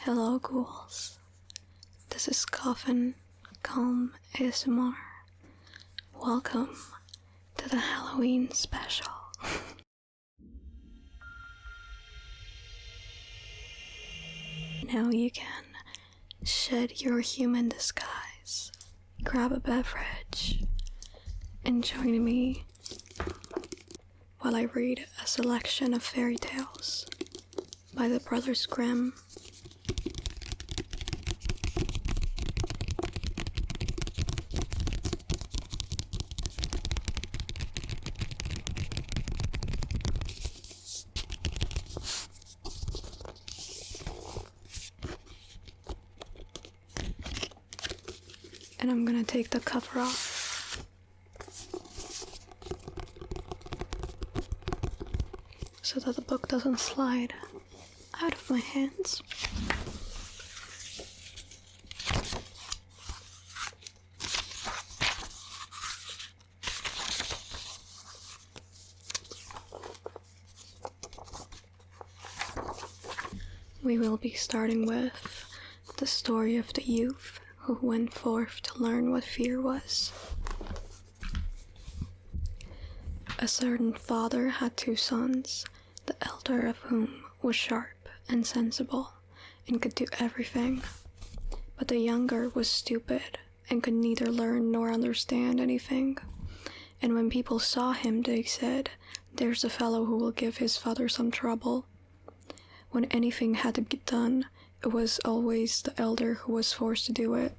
Hello ghouls, this is Coffin Calm ASMR. Welcome to the Halloween special. Now you can shed your human disguise, grab a beverage, and join me while I read a selection of fairy tales by the brothers Grimm. And I'm gonna take the cover off so that the book doesn't slide out of my hands. We will be starting with the story of the youth who went forth to learn what fear was. A certain father had 2 sons, the elder of whom was sharp and sensible and could do everything, but the younger was stupid and could neither learn nor understand anything. And when people saw him, they said, "There's a fellow who will give his father some trouble." When anything had to be done, it was always the elder who was forced to do it.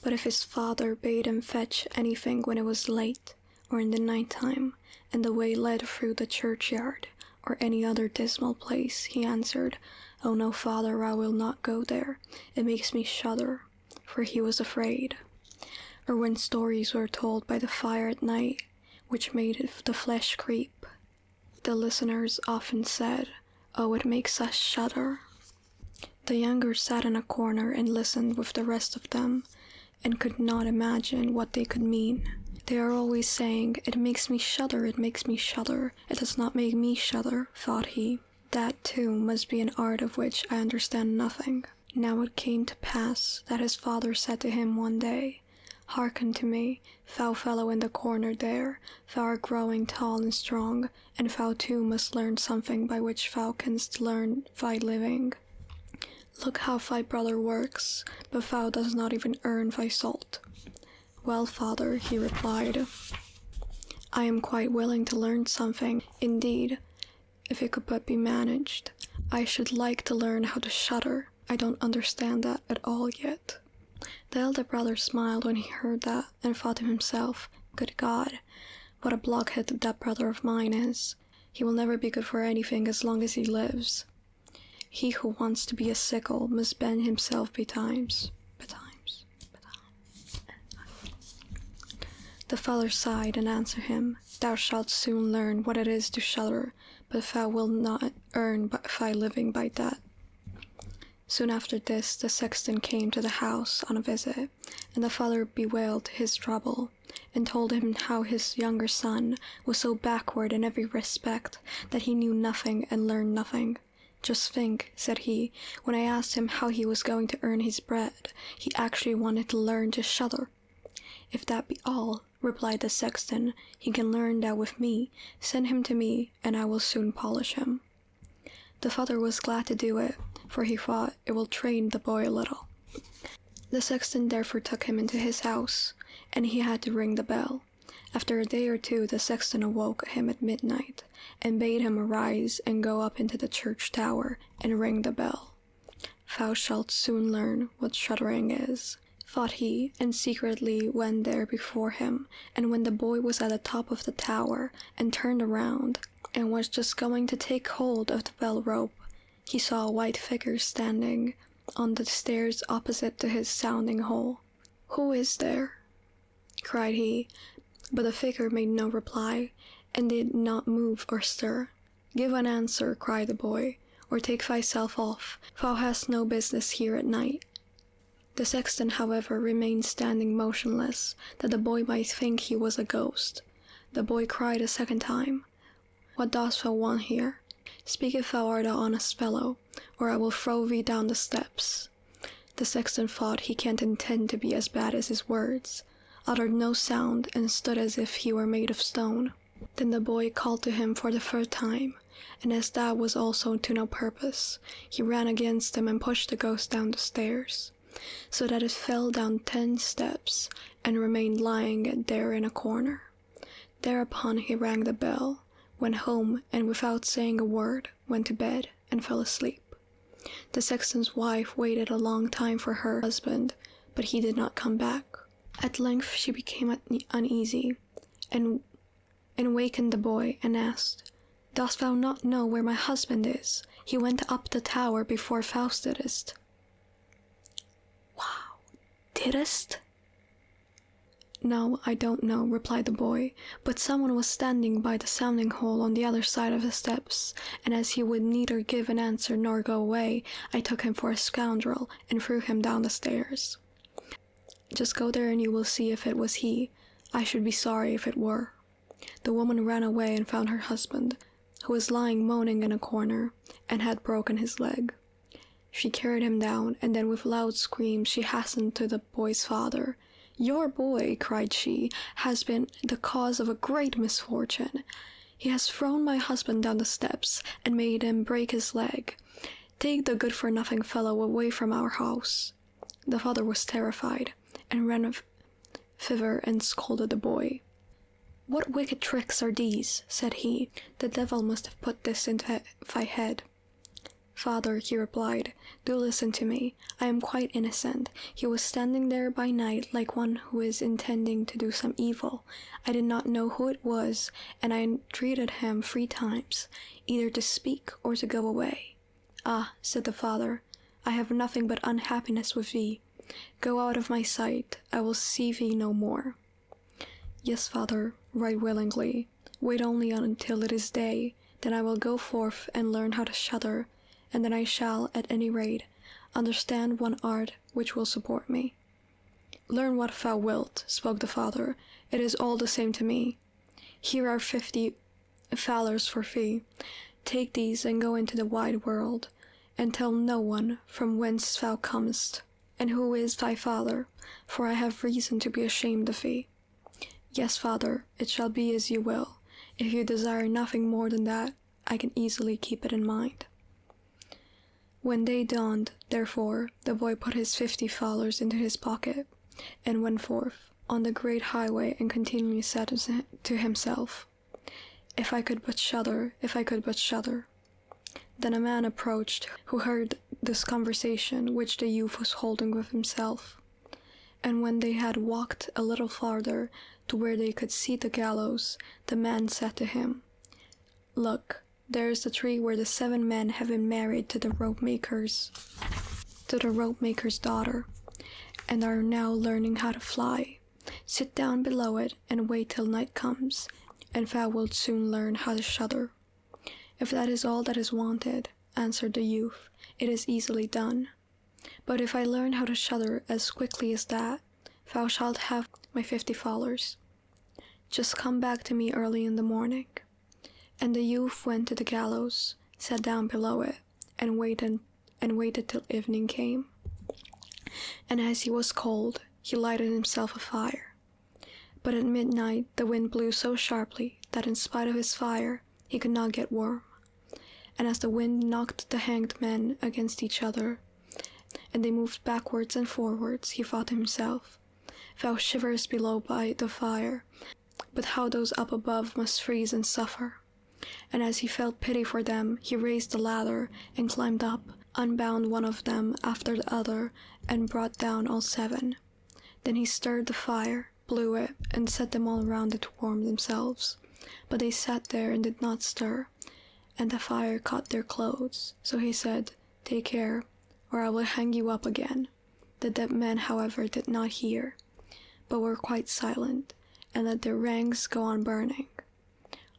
But if his father bade him fetch anything when it was late, or in the night time, and the way led through the churchyard, or any other dismal place, he answered, "Oh no, father, I will not go there. It makes me shudder," for he was afraid. Or when stories were told by the fire at night, which made the flesh creep, the listeners often said, "Oh, it makes us shudder." The younger sat in a corner and listened with the rest of them, and could not imagine what they could mean. "They are always saying, 'It makes me shudder, it makes me shudder.' It does not make me shudder," thought he. "That too must be an art of which I understand nothing." Now it came to pass that his father said to him one day, "Hearken to me, thou fellow in the corner there, thou art growing tall and strong, and thou too must learn something by which thou canst learn thy living. Look how thy brother works, but thou dost not even earn thy salt." "Well, father," he replied, "I am quite willing to learn something. Indeed, if it could but be managed, I should like to learn how to shudder. I don't understand that at all yet." The elder brother smiled when he heard that, and thought to himself, "Good God, what a blockhead that brother of mine is. He will never be good for anything as long as he lives. He who wants to be a sickle must bend himself betimes. The father sighed and answered him, "Thou shalt soon learn what it is to shudder, but thou wilt not earn thy living by that." Soon after this, the sexton came to the house on a visit, and the father bewailed his trouble, and told him how his younger son was so backward in every respect that he knew nothing and learned nothing. "Just think," said he, "when I asked him how he was going to earn his bread, he actually wanted to learn to shudder." "If that be all," replied the sexton, "he can learn that with me. Send him to me, and I will soon polish him." The father was glad to do it, for he thought it will train the boy a little. The sexton therefore took him into his house, and he had to ring the bell. After a day or two, the sexton awoke him at midnight, and bade him arise and go up into the church tower and ring the bell. "Thou shalt soon learn what shuddering is," thought he, and secretly went there before him. And when the boy was at the top of the tower, and turned around, and was just going to take hold of the bell rope, he saw a white figure standing on the stairs opposite to his sounding hole. "Who is there?" cried he, but the figure made no reply, and did not move or stir. "Give an answer," cried the boy, "or take thyself off. Thou hast no business here at night." The sexton, however, remained standing motionless, that the boy might think he was a ghost. The boy cried a second time, "What dost thou want here? Speak if thou art an honest fellow, or I will throw thee down the steps." The sexton thought he can't intend to be as bad as his words, uttered no sound, and stood as if he were made of stone. Then the boy called to him for the third time, and as that was also to no purpose, he ran against him and pushed the ghost down the stairs, so that it fell down 10 steps and remained lying there in a corner. Thereupon he rang the bell, went home, and without saying a word, went to bed and fell asleep. The sexton's wife waited a long time for her husband, but he did not come back. At length she became uneasy, and wakened the boy, and asked, "Dost thou not know where my husband is? He went up the tower before thou didst." "Wow, didst?" "No, I don't know," replied the boy, "but someone was standing by the sounding hole on the other side of the steps, and as he would neither give an answer nor go away, I took him for a scoundrel and threw him down the stairs. Just go there and you will see if it was he. I should be sorry if it were." The woman ran away and found her husband, who was lying moaning in a corner, and had broken his leg. She carried him down, and then with loud screams she hastened to the boy's father. "Your boy," cried she, "has been the cause of a great misfortune. He has thrown my husband down the steps, and made him break his leg. Take the good-for-nothing fellow away from our house." The father was terrified, and ran thither and scolded the boy. "What wicked tricks are these?" said he. "The devil must have put this into thy head." "Father," he replied, "do listen to me. I am quite innocent. He was standing there by night like one who is intending to do some evil. I did not know who it was, and I entreated him 3 times, either to speak or to go away. 'Ah,' said the father, 'I have nothing but unhappiness with thee. Go out of my sight. I will see thee no more.' 'Yes, father, right willingly. Wait only until it is day, then I will go forth and learn how to shudder, and then I shall, at any rate, understand one art which will support me.' 'Learn what thou wilt,' spoke the father, 'it is all the same to me. Here are 50 thalers for thee. Take these and go into the wide world, and tell no one from whence thou comest, and who is thy father, for I have reason to be ashamed of thee.' 'Yes, father, it shall be as you will. If you desire nothing more than that, I can easily keep it in mind.' When day dawned, therefore, the boy put his 50 thalers into his pocket, and went forth on the great highway, and continually said to himself, 'If I could but shudder, if I could but shudder.' Then a man approached, who heard this conversation which the youth was holding with himself. And when they had walked a little farther to where they could see the gallows, the man said to him, 'Look, there is the tree where the 7 men have been married to the rope maker's daughter, and are now learning how to fly. Sit down below it and wait till night comes, and thou wilt soon learn how to shudder.' 'If that is all that is wanted,' answered the youth, 'it is easily done. But if I learn how to shudder as quickly as that, thou shalt have my 50 thalers. Just come back to me early in the morning.' And the youth went to the gallows, sat down below it, and waited till evening came. And as he was cold, he lighted himself a fire. But at midnight the wind blew so sharply that in spite of his fire he could not get warm. And as the wind knocked the hanged men against each other, and they moved backwards and forwards, he thought to himself, 'Thou shiverest below by the fire, but how those up above must freeze and suffer.' And as he felt pity for them, he raised the ladder and climbed up, unbound one of them after the other, and brought down all 7. Then he stirred the fire, blew it, and set them all around it to warm themselves. But they sat there and did not stir, and the fire caught their clothes. So he said, 'Take care, or I will hang you up again.' The dead men, however, did not hear, but were quite silent, and let their ranks go on burning.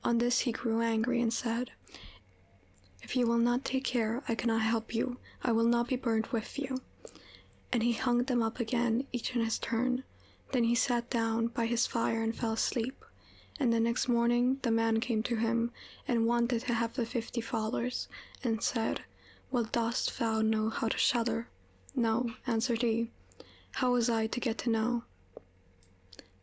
On this he grew angry and said, 'If you will not take care, I cannot help you. I will not be burnt with you.' And he hung them up again, each in his turn. Then he sat down by his fire and fell asleep. And the next morning the man came to him and wanted to have the 50 thalers, and said, "Well, dost thou know how to shudder?" "No," answered he. "How was I to get to know?"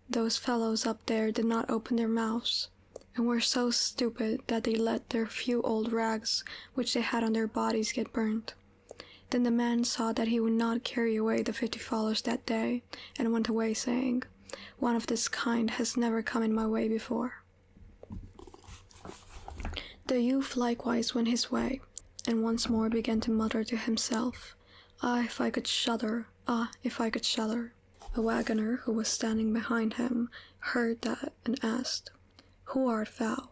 "Those fellows up there did not open their mouths, and were so stupid that they let their few old rags which they had on their bodies get burnt. Then the man saw that he would not carry away the 50 thalers that day, and went away saying, 'One of this kind has never come in my way before.'" The youth likewise went his way, and once more began to mutter to himself, "Ah, if I could shudder! Ah, if I could shudder!" A wagoner who was standing behind him heard that and asked, "Who art thou?"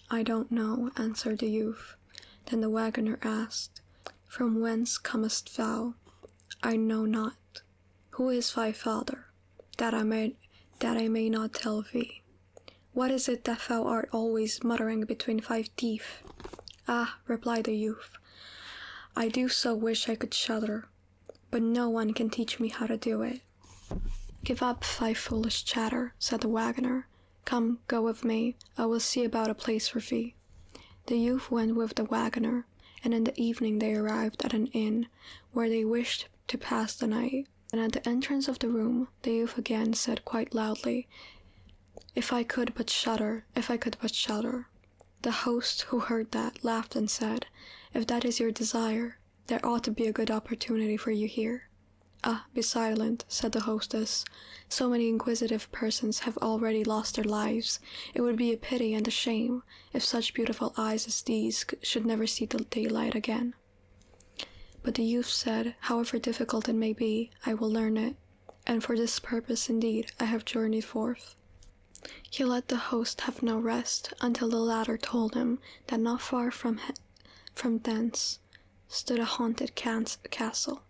"I don't know," answered the youth. Then the wagoner asked, "From whence comest thou?" "I know not." "Who is thy father?" That I may not tell thee." "What is it that thou art always muttering between thy teeth?" "Ah," replied the youth, "I do so wish I could shudder, but no one can teach me how to do it." "Give up thy foolish chatter," said the wagoner. "Come, go with me. I will see about a place for thee." The youth went with the wagoner, and in the evening they arrived at an inn, where they wished to pass the night. And at the entrance of the room, the youth again said quite loudly, "If I could but shudder, if I could but shudder." The host, who heard that, laughed and said, "If that is your desire, there ought to be a good opportunity for you here." "Ah, be silent," said the hostess. "So many inquisitive persons have already lost their lives. It would be a pity and a shame if such beautiful eyes as these should never see the daylight again." But the youth said, "However difficult it may be, I will learn it, and for this purpose indeed I have journeyed forth." He let the host have no rest until the latter told him that not far from thence stood a haunted castle,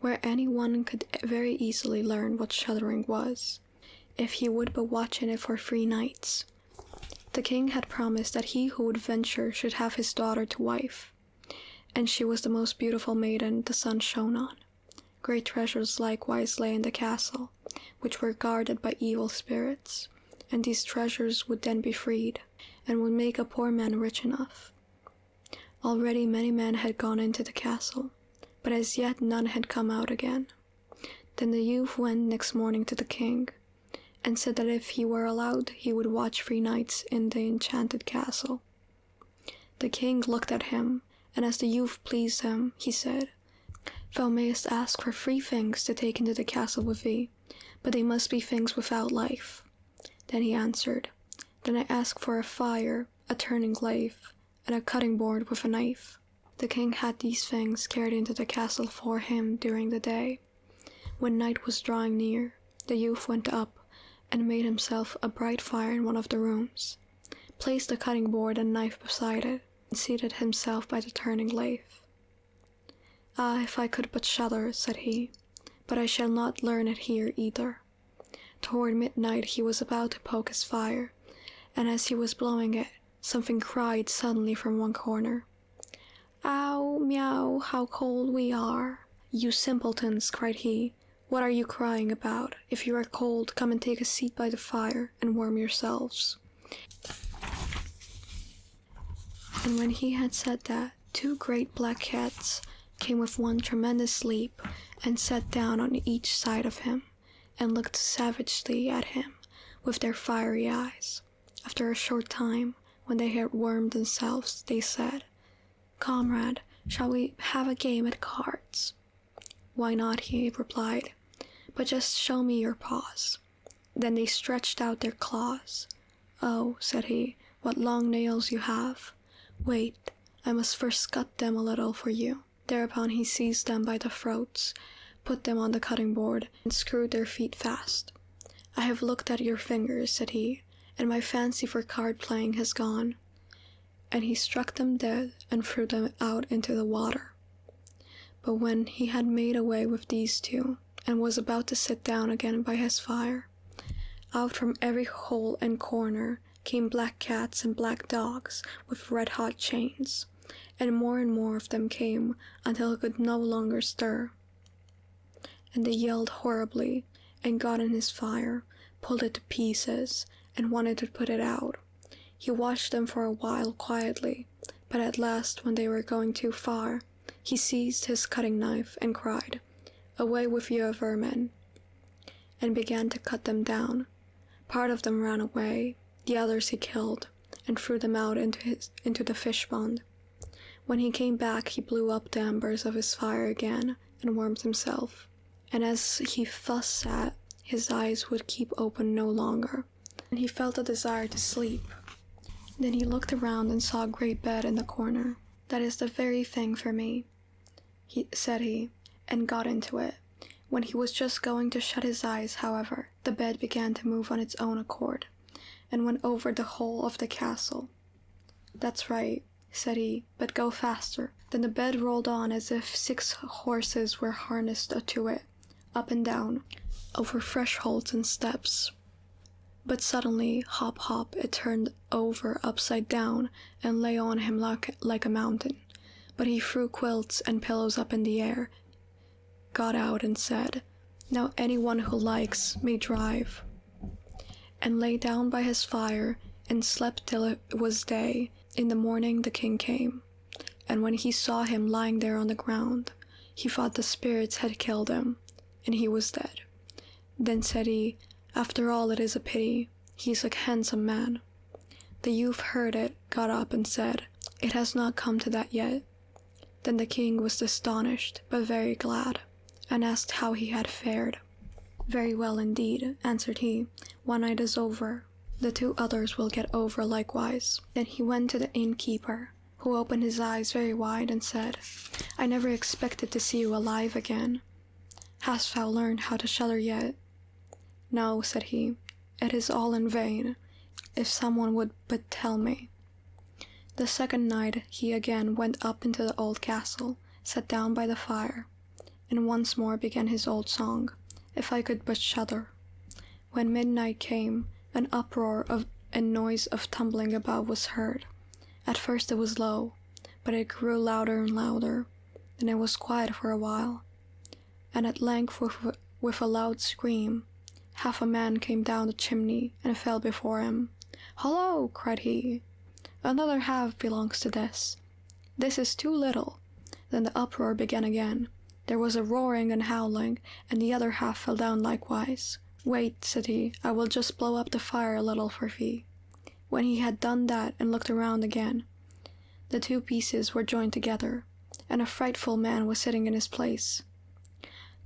where any one could very easily learn what shuddering was, if he would but watch in it for 3 nights. The king had promised that he who would venture should have his daughter to wife, and she was the most beautiful maiden the sun shone on. Great treasures likewise lay in the castle, which were guarded by evil spirits, and these treasures would then be freed, and would make a poor man rich enough. Already many men had gone into the castle, but as yet none had come out again. Then the youth went next morning to the king, and said that if he were allowed he would watch 3 nights in the enchanted castle. The king looked at him, and as the youth pleased him, he said, "Thou mayest ask for 3 things to take into the castle with thee, but they must be things without life." Then he answered, "Then I ask for a fire, a turning lathe, and a cutting board with a knife." The king had these things carried into the castle for him during the day. When night was drawing near, the youth went up and made himself a bright fire in one of the rooms, placed the cutting board and knife beside it, and seated himself by the turning lathe. "Ah, if I could but shudder," said he, "but I shall not learn it here either." Toward midnight he was about to poke his fire, and as he was blowing it, something cried suddenly from one corner, "Ow, meow, how cold we are!" "You simpletons," cried he, "what are you crying about? If you are cold, come and take a seat by the fire, and warm yourselves." And when he had said that, 2 great black cats came with one tremendous leap, and sat down on each side of him, and looked savagely at him with their fiery eyes. After a short time, when they had warmed themselves, they said, "Comrade, shall we have a game at cards?" "Why not?" he replied, "but just show me your paws." Then they stretched out their claws. "Oh," said he, "what long nails you have! Wait, I must first cut them a little for you." Thereupon he seized them by the throats, put them on the cutting board, and screwed their feet fast. "I have looked at your fingers," said he, "and my fancy for card-playing has gone." And he struck them dead and threw them out into the water. But when he had made away with these 2, and was about to sit down again by his fire, out from every hole and corner came black cats and black dogs with red-hot chains, and more of them came until he could no longer stir. And they yelled horribly, and got in his fire, pulled it to pieces, and wanted to put it out. He watched them for a while quietly, but at last, when they were going too far, He seized his cutting knife and cried, "Away with you, vermin," and began to cut them down. Part of them ran away, the others he killed, and threw them out into the fish pond. When he came back, he blew up the embers of his fire again and warmed himself. And as he thus sat, his eyes would keep open no longer, and he felt a desire to sleep. Then he looked around and saw a great bed in the corner. "That is the very thing for me," said he, and got into it. When he was just going to shut his eyes, however, the bed began to move on its own accord, and went over the whole of the castle. "That's right," said he, "but go faster." Then the bed rolled on as if 6 horses were harnessed to it, up and down, over thresholds and steps. But suddenly, hop, hop, it turned over upside down and lay on him like a mountain. But he threw quilts and pillows up in the air, got out and said, "Now anyone who likes may drive," and lay down by his fire and slept till it was day. In the morning the king came, and when he saw him lying there on the ground, he thought the spirits had killed him, and he was dead. Then said he, "After all, it is a pity. He's a handsome man." The youth heard it, got up and said, "It has not come to that yet." Then the king was astonished, but very glad, and asked how he had fared. "Very well indeed," answered he. "One night is over. The 2 others will get over likewise." Then he went to the innkeeper, who opened his eyes very wide and said, "I never expected to see you alive again. Hast thou learned how to shudder yet?" "No," said he, "it is all in vain. If someone would but tell me." The second night he again went up into the old castle, sat down by the fire, and once more began his old song, "If I could but shudder." When midnight came, an uproar and noise of tumbling above was heard. At first it was low, but it grew louder and louder, and it was quiet for a while. And at length, with a loud scream, half a man came down the chimney and fell before him. "Hollo!" cried he. "Another half belongs to this. This is too little." Then the uproar began again. There was a roaring and howling, and the other half fell down likewise. "Wait," said he, "I will just blow up the fire a little for thee." When he had done that and looked around again, the 2 pieces were joined together, and a frightful man was sitting in his place.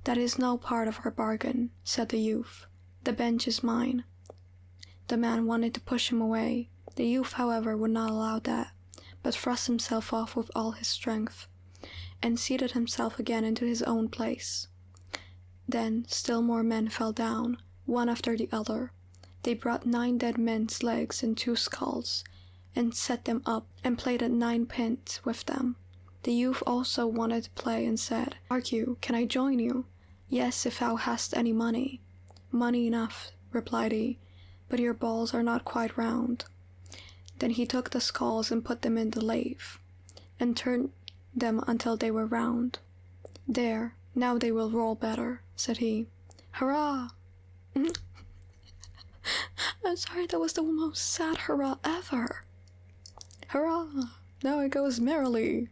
"That is no part of our bargain," said the youth. "The bench is mine." The man wanted to push him away. The youth, however, would not allow that, but thrust himself off with all his strength, and seated himself again into his own place. Then still more men fell down, one after the other. They brought 9 dead men's legs and 2 skulls, and set them up, and played at 9 pins with them. The youth also wanted to play, and said, "Hark you, can I join you?" "Yes, if thou hast any money." "Money enough," replied he, "but your balls are not quite round." Then he took the skulls and put them in the lathe, and turned them until they were round. "There, now they will roll better," said he. "Hurrah!" I'm sorry, that was the most sad hurrah ever. "Hurrah! Now it goes merrily."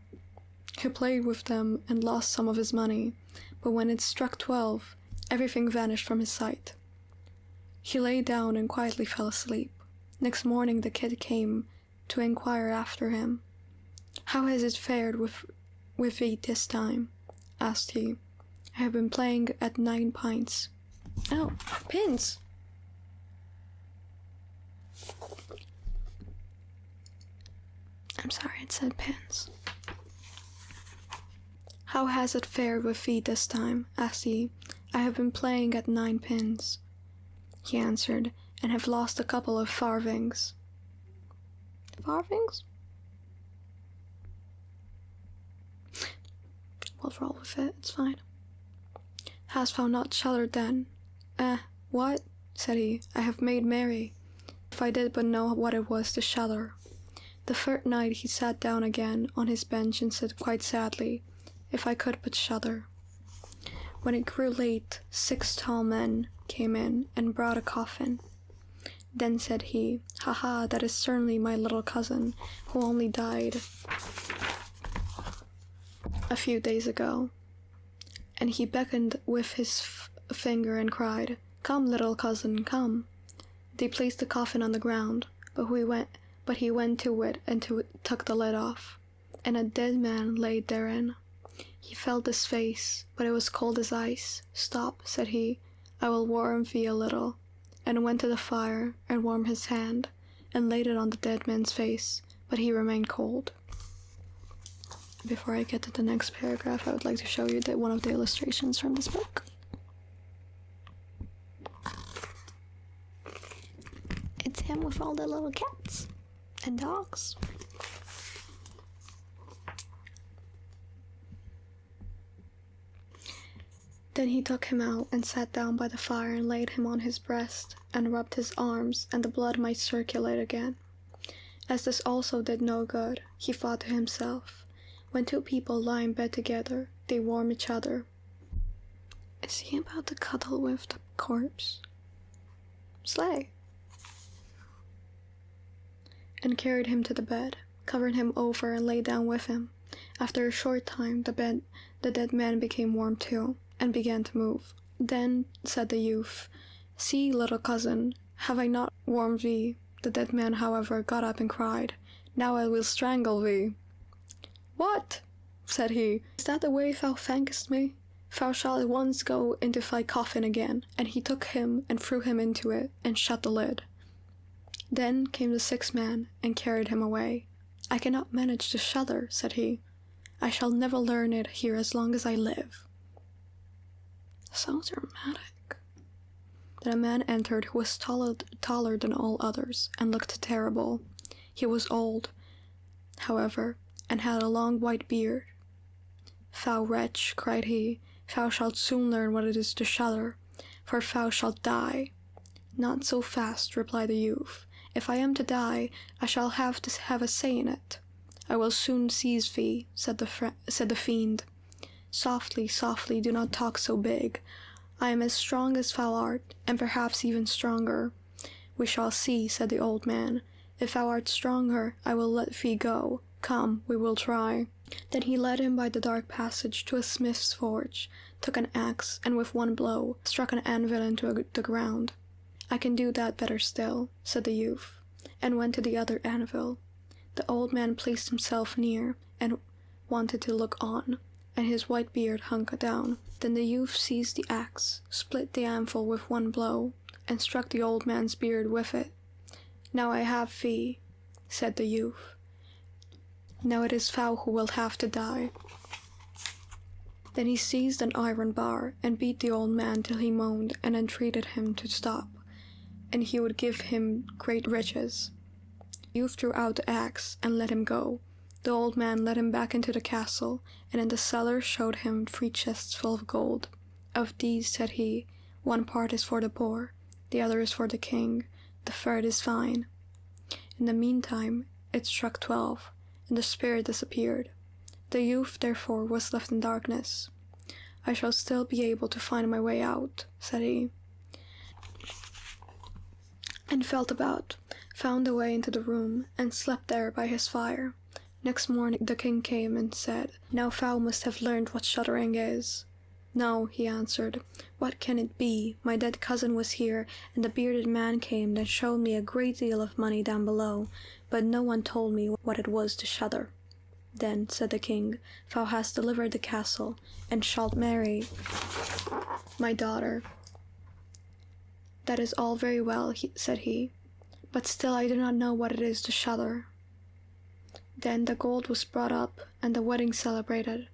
He played with them and lost some of his money, but when it struck 12, everything vanished from his sight. He lay down and quietly fell asleep. Next morning the kid came to inquire after him. "How has it fared with thee this time?" asked he. "I have been playing at 9 pints." "Oh, pins!" I'm sorry, it said pins. "How has it fared with thee this time?" asked he. "I have been playing at 9 pins," he answered, "and have lost a couple of farthings." Farthings? We'll roll with it, it's fine. "Hast thou not shuddered then?" What?" said he. "I have made merry. If I did but know what it was to shudder." The 3rd night he sat down again on his bench and said quite sadly, "If I could but shudder." When it grew late, 6 tall men came in and brought a coffin. Then said he, "Ha ha, that is certainly my little cousin, who only died a few days ago. And he beckoned with his finger and cried, "Come, little cousin, come." They placed the coffin on the ground, but he went to it and took the lid off, and a dead man laid therein. He felt his face, but it was cold as ice. "Stop," said he, "I will warm thee a little," and went to the fire and warmed his hand, and laid it on the dead man's face, but he remained cold. Before I get to the next paragraph, I would like to show you one of the illustrations from this book. It's him with all the little cats and dogs. Then he took him out and sat down by the fire and laid him on his breast and rubbed his arms, and the blood might circulate again. As this also did no good, he thought to himself, "When two people lie in bed together, they warm each other." Is he about to cuddle with the corpse? Slay! And carried him to the bed, covered him over, and lay down with him. After a short time, the dead man became warm too, and began to move. Then said the youth, "See, little cousin, have I not warmed thee?" The dead man, however, got up and cried, "Now I will strangle thee." "What?" said he. "Is that the way thou thankest me? Thou shalt at once go into thy coffin again." And he took him and threw him into it, and shut the lid. Then came the sixth man and carried him away. "I cannot manage to shudder," said he. "I shall never learn it here as long as I live." Sounds dramatic. Then a man entered who was taller than all others, and looked terrible. He was old, however, and had a long white beard. "Thou wretch," cried he, "thou shalt soon learn what it is to shudder, for thou shalt die." "Not so fast," replied the youth. "If I am to die, I shall have to have a say in it." "I will soon seize thee," said the fiend. "Softly, softly, do not talk so big. I am as strong as thou art, and perhaps even stronger." "We shall see," said the old man. "If thou art stronger, I will let thee go. Come, we will try." Then he led him by the dark passage to a smith's forge, took an axe, and with one blow struck an anvil into the ground. "I can do that better still," said the youth, and went to the other anvil. The old man placed himself near, and wanted to look on, and his white beard hung down. Then the youth seized the axe, split the anvil with one blow, and struck the old man's beard with it. "Now I have thee," said the youth. "Now it is thou who wilt have to die." Then he seized an iron bar and beat the old man till he moaned and entreated him to stop, and he would give him great riches. The youth drew out the axe and let him go. The old man led him back into the castle, and in the cellar showed him 3 chests full of gold. "Of these," said he, "one part is for the poor, the other is for the king, the third is thine." In the meantime it struck 12, and the spirit disappeared. The youth, therefore, was left in darkness. "I shall still be able to find my way out," said he, and felt about, found a way into the room, and slept there by his fire. Next morning the king came and said, "Now thou must have learned what shuddering is." "No," he answered. "What can it be? My dead cousin was here, and the bearded man came and showed me a great deal of money down below, but no one told me what it was to shudder." "Then," said the king, "thou hast delivered the castle, and shalt marry my daughter." "That is all very well," said he, "but still I do not know what it is to shudder." Then the gold was brought up, and the wedding celebrated.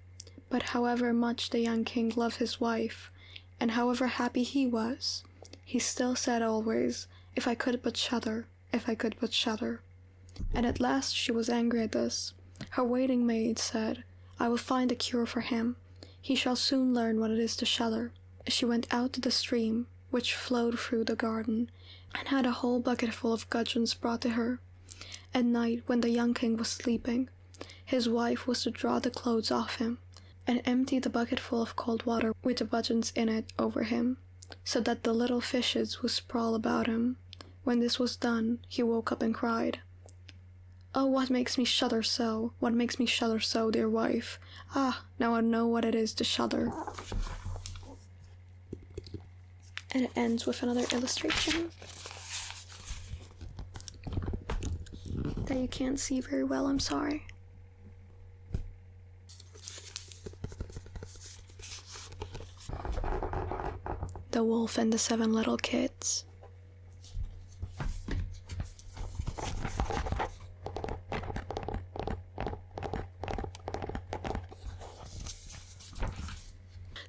But however much the young king loved his wife, and however happy he was, he still said always, "If I could but shudder, if I could but shudder." And at last she was angry at this. Her waiting maid said, "I will find a cure for him. He shall soon learn what it is to shudder." She went out to the stream, which flowed through the garden, and had a whole bucket full of gudgeons brought to her. At night, when the young king was sleeping, his wife was to draw the clothes off him, and empty the bucket full of cold water with the gudgeons in it over him, so that the little fishes would sprawl about him. When this was done, he woke up and cried, Oh, what makes me shudder so? What makes me shudder so, dear wife? Ah, now I know what it is to shudder. And it ends with another illustration that you can't see very well, I'm sorry. The Wolf and the Seven Little Kids.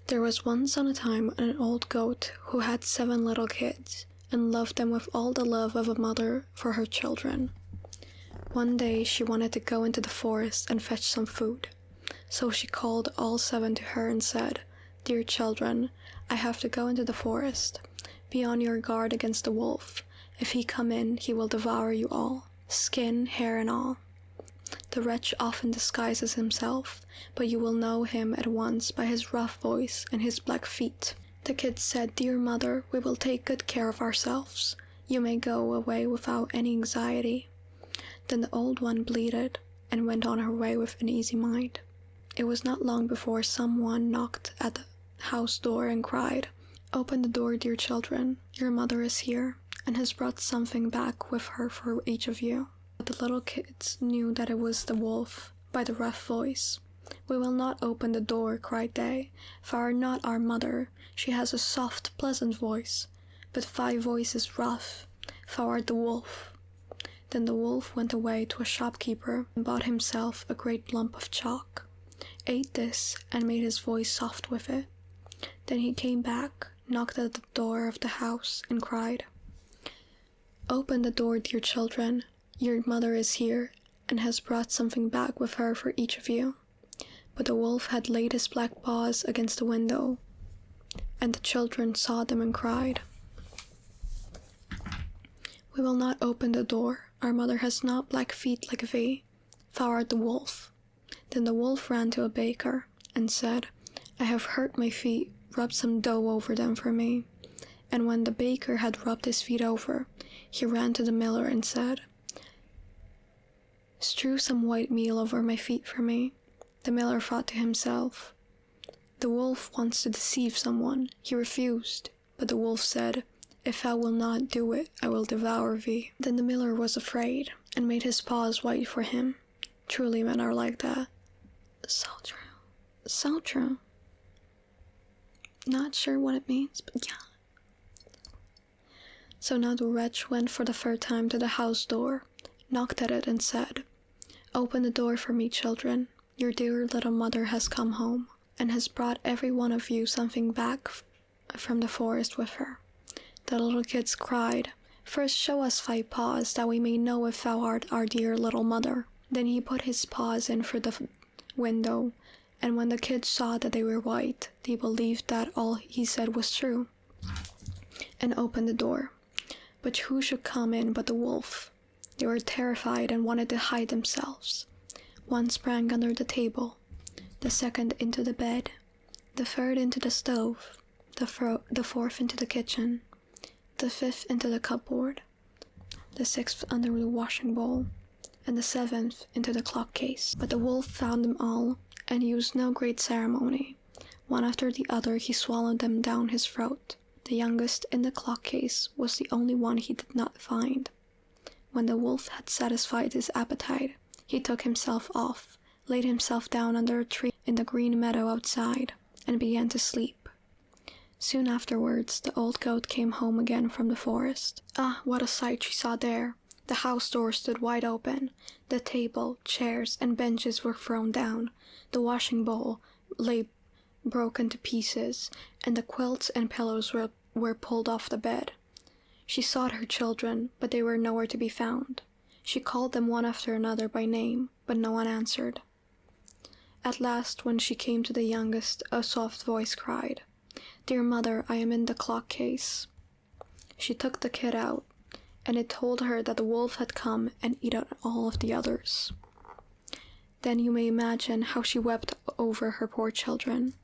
There was once on a time an old goat who had 7 little kids and loved them with all the love of a mother for her children. One day she wanted to go into the forest and fetch some food, so she called all 7 to her and said, "Dear children, I have to go into the forest. Be on your guard against the wolf. If he come in, he will devour you all, skin, hair, and all. The wretch often disguises himself, but you will know him at once by his rough voice and his black feet." The kids said, "Dear mother, we will take good care of ourselves. You may go away without any anxiety." Then the old one bleated and went on her way with an easy mind. It was not long before someone knocked at the house door and cried, "Open the door, dear children. Your mother is here and has brought something back with her for each of you." But the little kids knew that it was the wolf by the rough voice. "We will not open the door," cried they, "for are not our mother. She has a soft, pleasant voice, but 5 voices rough. Thou art the wolf." Then the wolf went away to a shopkeeper and bought himself a great lump of chalk, ate this, and made his voice soft with it. Then he came back, knocked at the door of the house, and cried, "Open the door, dear children. Your mother is here, and has brought something back with her for each of you." But the wolf had laid his black paws against the window, and the children saw them and cried, "We will not open the door. Our mother has not black feet like thee. Thou art the wolf." Then the wolf ran to a baker and said, "I have hurt my feet. Rub some dough over them for me." And when the baker had rubbed his feet over, he ran to the miller and said, "Strew some white meal over my feet for me." The miller thought to himself, "The wolf wants to deceive someone." He refused, but the wolf said, "If thou wilt not do it, I will devour thee." Then the miller was afraid and made his paws white for him. Truly men are like that. So true. So true. Not sure what it means, but yeah. So now the wretch went for the 3rd time to the house door, knocked at it and said, "Open the door for me, children. Your dear little mother has come home, and has brought every one of you something back from the forest with her." The little kids cried, "First show us 5 paws, that we may know if thou art our dear little mother." Then he put his paws in through the window, and when the kids saw that they were white, they believed that all he said was true, and opened the door. But who should come in but the wolf? They were terrified and wanted to hide themselves. One sprang under the table, the second into the bed, the third into the stove, the 4th into the kitchen, the 5th into the cupboard, the 6th under the washing bowl, and the 7th into the clock case. But the wolf found them all, and used no great ceremony. One after the other he swallowed them down his throat. The youngest in the clock case was the only one he did not find. When the wolf had satisfied his appetite, he took himself off, laid himself down under a tree in the green meadow outside, and began to sleep. Soon afterwards the old goat came home again from the forest. Ah, what a sight she saw there! The house door stood wide open. The table, chairs, and benches were thrown down. The washing bowl lay broken to pieces, and the quilts and pillows were pulled off the bed. She sought her children, but they were nowhere to be found. She called them one after another by name, but no one answered. At last, when she came to the youngest, a soft voice cried, "Dear mother, I am in the clock case." She took the kid out, and it told her that the wolf had come and eaten all of the others. Then you may imagine how she wept over her poor children.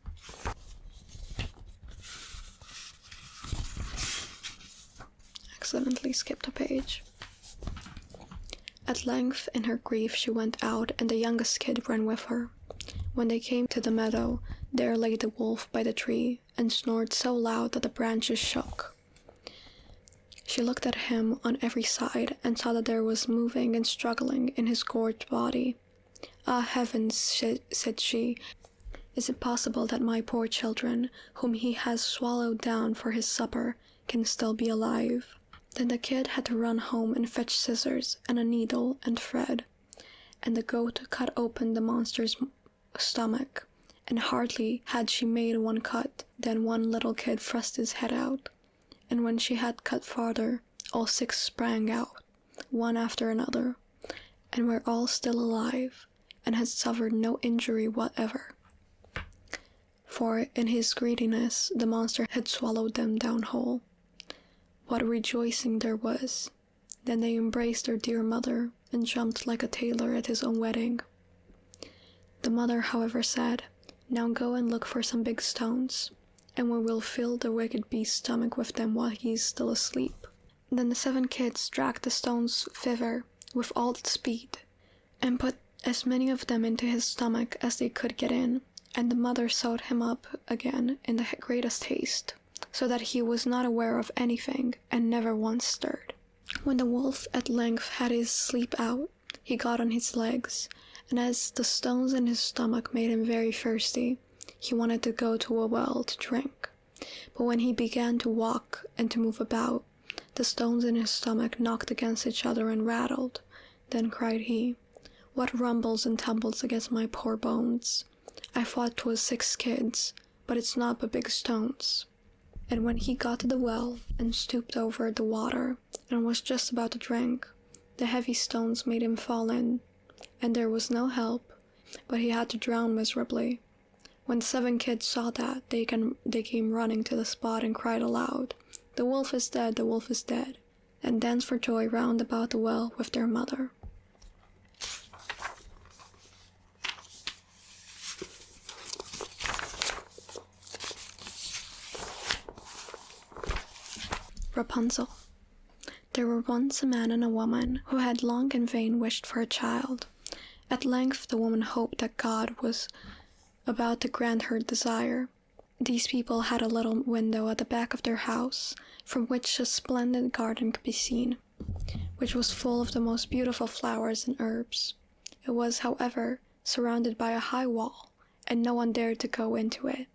Accidentally skipped a page. At length, in her grief, she went out, and the youngest kid ran with her. When they came to the meadow, there lay the wolf by the tree, and snored so loud that the branches shook. She looked at him on every side, and saw that there was moving and struggling in his gorged body. "Ah, heavens," said she, "is it possible that my poor children, whom he has swallowed down for his supper, can still be alive?" Then the kid had to run home and fetch scissors and a needle and thread, and the goat cut open the monster's stomach, and hardly had she made one cut than one little kid thrust his head out, and when she had cut farther, all 6 sprang out, one after another, and were all still alive, and had suffered no injury whatever. For in his greediness the monster had swallowed them down whole. What rejoicing there was! Then they embraced their dear mother, and jumped like a tailor at his own wedding. The mother, however, said, "Now go and look for some big stones, and we will fill the wicked beast's stomach with them while he is still asleep." Then the 7 kids dragged the stones thither with all speed, and put as many of them into his stomach as they could get in, and the mother sewed him up again in the greatest haste, so that he was not aware of anything, and never once stirred. When the wolf at length had his sleep out, he got on his legs, and as the stones in his stomach made him very thirsty, he wanted to go to a well to drink. But when he began to walk and to move about, the stones in his stomach knocked against each other and rattled. Then cried he, "What rumbles and tumbles against my poor bones? I thought 'twas 6 kids, but it's not but big stones." And when he got to the well, and stooped over the water, and was just about to drink, the heavy stones made him fall in, and there was no help, but he had to drown miserably. When the 7 kids saw that, they came running to the spot and cried aloud, "The wolf is dead, the wolf is dead," and danced for joy round about the well with their mother. Rapunzel. There were once a man and a woman who had long in vain wished for a child. At length the woman hoped that God was about to grant her desire. These people had a little window at the back of their house, from which a splendid garden could be seen, which was full of the most beautiful flowers and herbs. It was, however, surrounded by a high wall, and no one dared to go into it,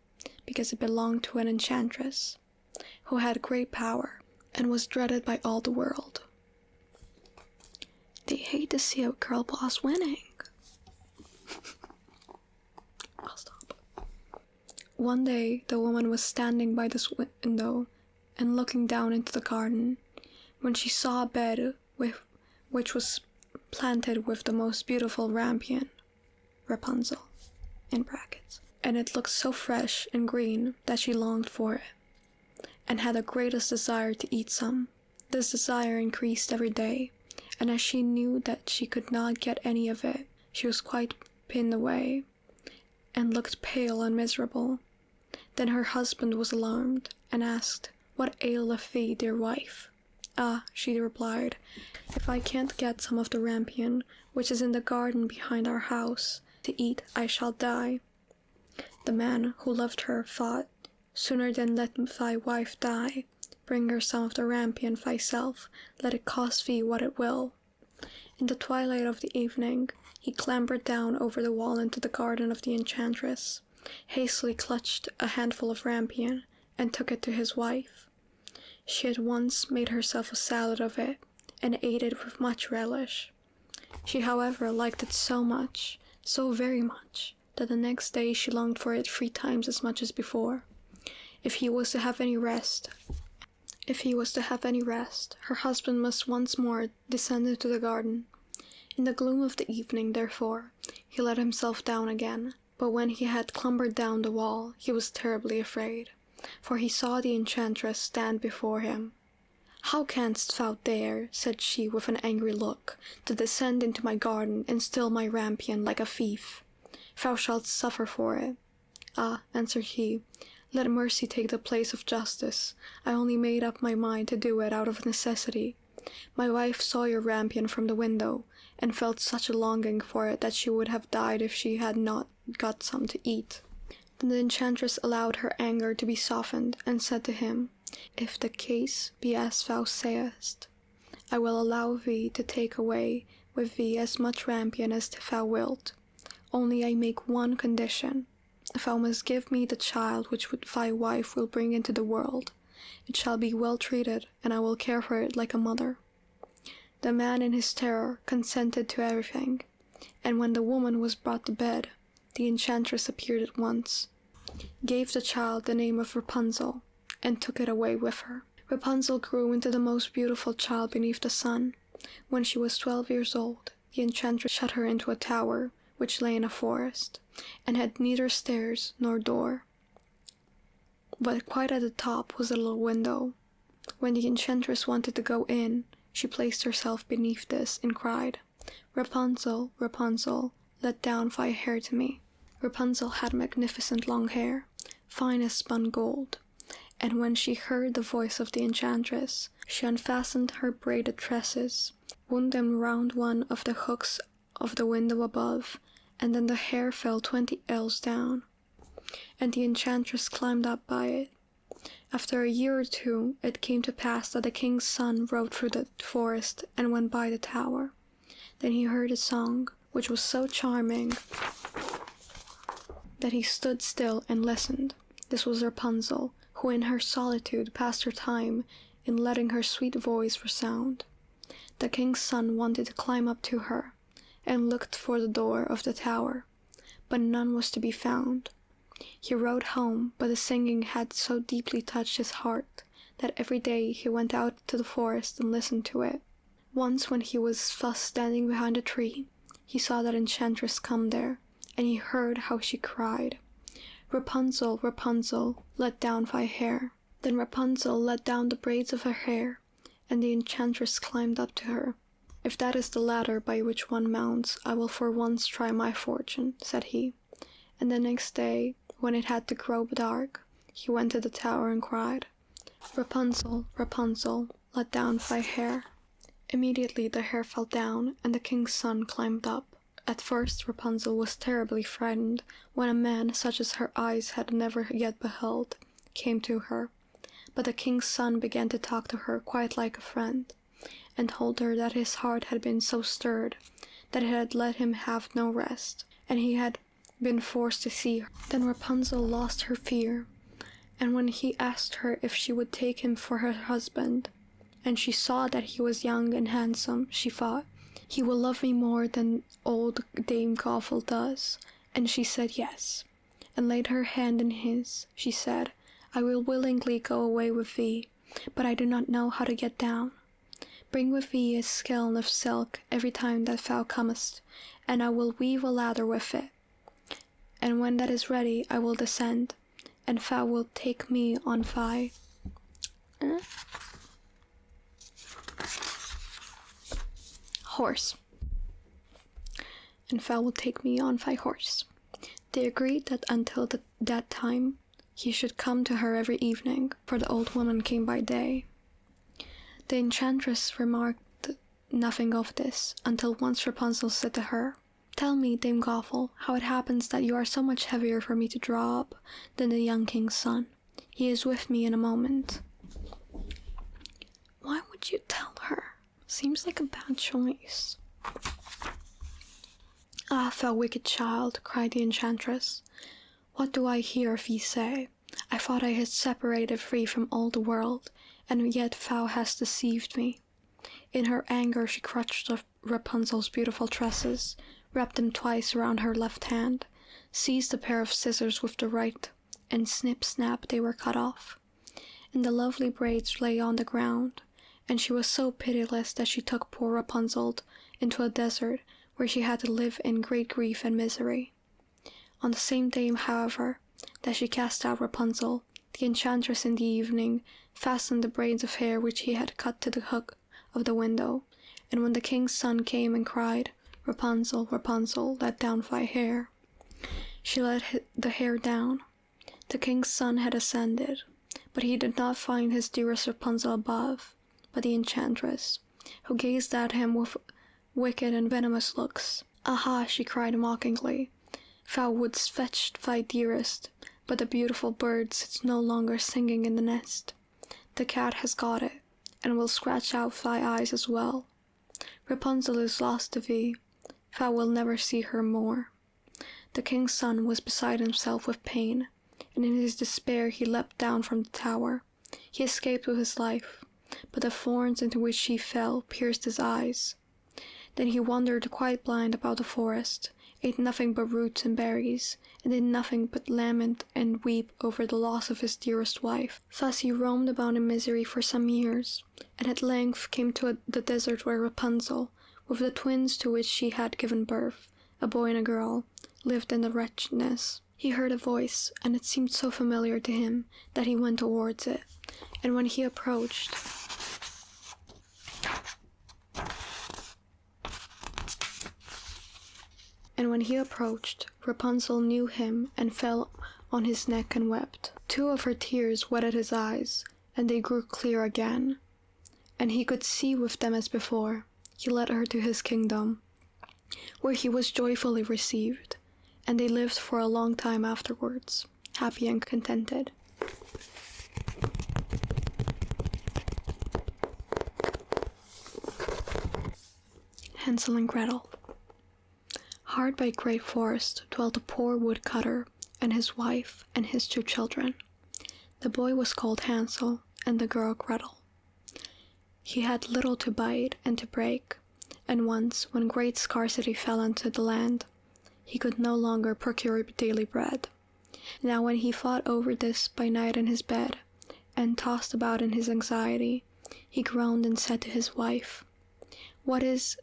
because it belonged to an enchantress, who had great power, and was dreaded by all the world. They hate to see a girl boss winning. I'll stop. One day, the woman was standing by this window and looking down into the garden, when she saw a bed which was planted with the most beautiful rampion, Rapunzel, in brackets, and it looked so fresh and green that she longed for it, and had the greatest desire to eat some. This desire increased every day, and as she knew that she could not get any of it, she was quite pinned away, and looked pale and miserable. Then her husband was alarmed, and asked, "What aileth thee, dear wife?" "Ah," she replied, "if I can't get some of the rampion, which is in the garden behind our house, to eat, I shall die." The man, who loved her, thought, "Sooner than let thy wife die, bring her some of the rampion thyself, let it cost thee what it will." In the twilight of the evening, he clambered down over the wall into the garden of the enchantress, hastily clutched a handful of rampion, and took it to his wife. She at once made herself a salad of it, and ate it with much relish. She, however, liked it so much, so very much, that the next day she longed for it 3 times as much as before. If he was to have any rest, her husband must once more descend into the garden. In the gloom of the evening, therefore, he let himself down again, but when he had clambered down the wall, he was terribly afraid, for he saw the enchantress stand before him. "How canst thou dare," said she with an angry look, "to descend into my garden and steal my rampion like a thief? Thou shalt suffer for it." "Ah," answered he, "let mercy take the place of justice. I only made up my mind to do it out of necessity. My wife saw your rampion from the window, and felt such a longing for it that she would have died if she had not got some to eat." Then the enchantress allowed her anger to be softened, and said to him, "If the case be as thou sayest, I will allow thee to take away with thee as much rampion as thou wilt. Only I make one condition. Thou must give me the child which thy wife will bring into the world. It shall be well treated, and I will care for it like a mother." The man in his terror consented to everything, and when the woman was brought to bed, the enchantress appeared at once, gave the child the name of Rapunzel, and took it away with her. Rapunzel grew into the most beautiful child beneath the sun. When she was 12 years old, the enchantress shut her into a tower which lay in a forest, and had neither stairs nor door, but quite at the top was a little window. When the enchantress wanted to go in, she placed herself beneath this and cried, "Rapunzel, Rapunzel, let down thy hair to me." Rapunzel had magnificent long hair, fine as spun gold, and when she heard the voice of the enchantress, she unfastened her braided tresses, wound them round one of the hooks of the window above, and then the hair fell 20 ells down, and the enchantress climbed up by it. After a year or two, it came to pass that the king's son rode through the forest and went by the tower. Then he heard a song, which was so charming that he stood still and listened. This was Rapunzel, who in her solitude passed her time in letting her sweet voice resound. The king's son wanted to climb up to her, and looked for the door of the tower, but none was to be found. He rode home, but the singing had so deeply touched his heart that every day he went out to the forest and listened to it. Once when he was thus standing behind a tree, he saw that enchantress come there, and he heard how she cried, "Rapunzel, Rapunzel, let down thy hair." Then Rapunzel let down the braids of her hair, and the enchantress climbed up to her. "If that is the ladder by which one mounts, I will for once try my fortune," said he. And the next day, when it had to grow dark, he went to the tower and cried, "Rapunzel, Rapunzel, let down thy hair." Immediately the hair fell down, and the king's son climbed up. At first Rapunzel was terribly frightened when a man such as her eyes had never yet beheld came to her, but the king's son began to talk to her quite like a friend, and told her that his heart had been so stirred that it had let him have no rest, and he had been forced to see her. Then Rapunzel lost her fear, and when he asked her if she would take him for her husband, and she saw that he was young and handsome, she thought, "He will love me more than old Dame Gothel does," and she said yes, and laid her hand in his. She said, "I will willingly go away with thee, but I do not know how to get down. Bring with thee a skein of silk every time that thou comest, and I will weave a ladder with it. And when that is ready, I will descend, and thou wilt take me on thy horse. And thou wilt take me on thy horse." They agreed that until that time he should come to her every evening, for the old woman came by day. The enchantress remarked nothing of this, until once Rapunzel said to her, "Tell me, Dame Gothel, how it happens that you are so much heavier for me to draw up than the young king's son. He is with me in a moment." Why would you tell her? Seems like a bad choice. "Ah, thou wicked child," cried the enchantress, "what do I hear thee say? I thought I had separated thee from all the world, and yet thou hast deceived me." In her anger she crushed Rapunzel's beautiful tresses, wrapped them twice around her left hand, seized a pair of scissors with the right, and snip-snap they were cut off. And the lovely braids lay on the ground, and she was so pitiless that she took poor Rapunzel into a desert where she had to live in great grief and misery. On the same day, however, that she cast out Rapunzel, the enchantress in the evening fastened the braids of hair which he had cut to the hook of the window, and when the king's son came and cried, "Rapunzel, Rapunzel, let down thy hair," she let the hair down. The king's son had ascended, but he did not find his dearest Rapunzel above, but the enchantress, who gazed at him with wicked and venomous looks. "Aha!" she cried mockingly. "Thou wouldst fetch thy dearest, but the beautiful bird sits no longer singing in the nest. The cat has got it, and will scratch out thy eyes as well. Rapunzel is lost to thee, thou wilt never see her more." The king's son was beside himself with pain, and in his despair he leapt down from the tower. He escaped with his life, but the thorns into which he fell pierced his eyes. Then he wandered quite blind about the forest, ate nothing but roots and berries, and did nothing but lament and weep over the loss of his dearest wife. Thus he roamed about in misery for some years, and at length came to the desert where Rapunzel, with the twins to which she had given birth, a boy and a girl, lived in the wretchedness. He heard a voice, and it seemed so familiar to him that he went towards it, and when he approached, Rapunzel knew him and fell on his neck and wept. 2 of her tears wetted his eyes, and they grew clear again, and he could see with them as before. He led her to his kingdom, where he was joyfully received, and they lived for a long time afterwards, happy and contented. Hansel and Gretel. Hard by a great forest dwelt a poor woodcutter and his wife and his 2 children. The boy was called Hansel and the girl Gretel. He had little to bite and to break, and once, when great scarcity fell into the land, he could no longer procure daily bread. Now when he thought over this by night in his bed, and tossed about in his anxiety, he groaned and said to his wife, What is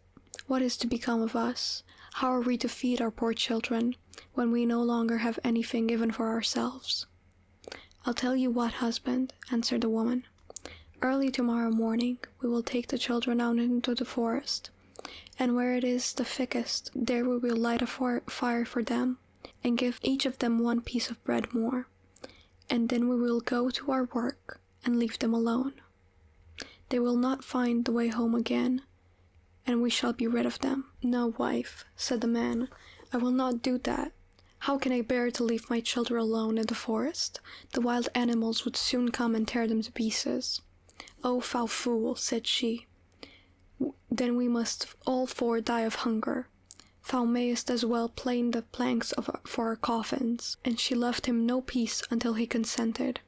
to become of us? How are we to feed our poor children, when we no longer have anything given for ourselves?" "I'll tell you what, husband," answered the woman. "Early tomorrow morning we will take the children out into the forest, and where it is the thickest, there we will light a fire for them, and give each of them 1 piece of bread more, and then we will go to our work and leave them alone. They will not find the way home again, and we shall be rid of them." "No, wife," said the man, "I will not do that. How can I bear to leave my children alone in the forest? The wild animals would soon come and tear them to pieces." "Oh, thou fool," said she, "then we must all 4 die of hunger. Thou mayest as well plane the planks for our coffins." And she left him no peace until he consented.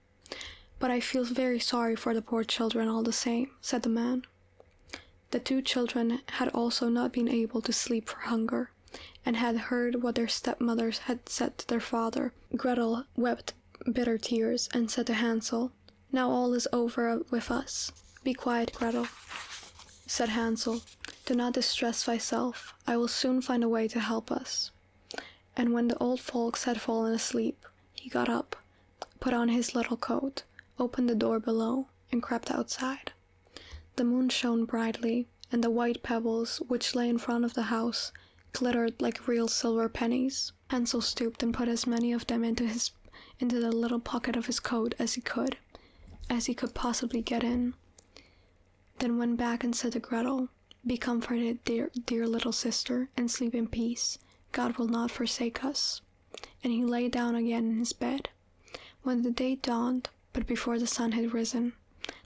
"But I feel very sorry for the poor children all the same," said the man. The 2 children had also not been able to sleep for hunger, and had heard what their stepmothers had said to their father. Gretel wept bitter tears and said to Hansel, "Now all is over with us." "Be quiet, Gretel," said Hansel. "Do not distress thyself. I will soon find a way to help us." And when the old folks had fallen asleep, he got up, put on his little coat, opened the door below, and crept outside. The moon shone brightly, and the white pebbles which lay in front of the house glittered like real silver pennies. Hansel stooped and put as many of them into the little pocket of his coat as he could possibly get in. Then went back and said to Gretel, "Be comforted, dear little sister, and sleep in peace. God will not forsake us." And he lay down again in his bed. When the day dawned, but before the sun had risen,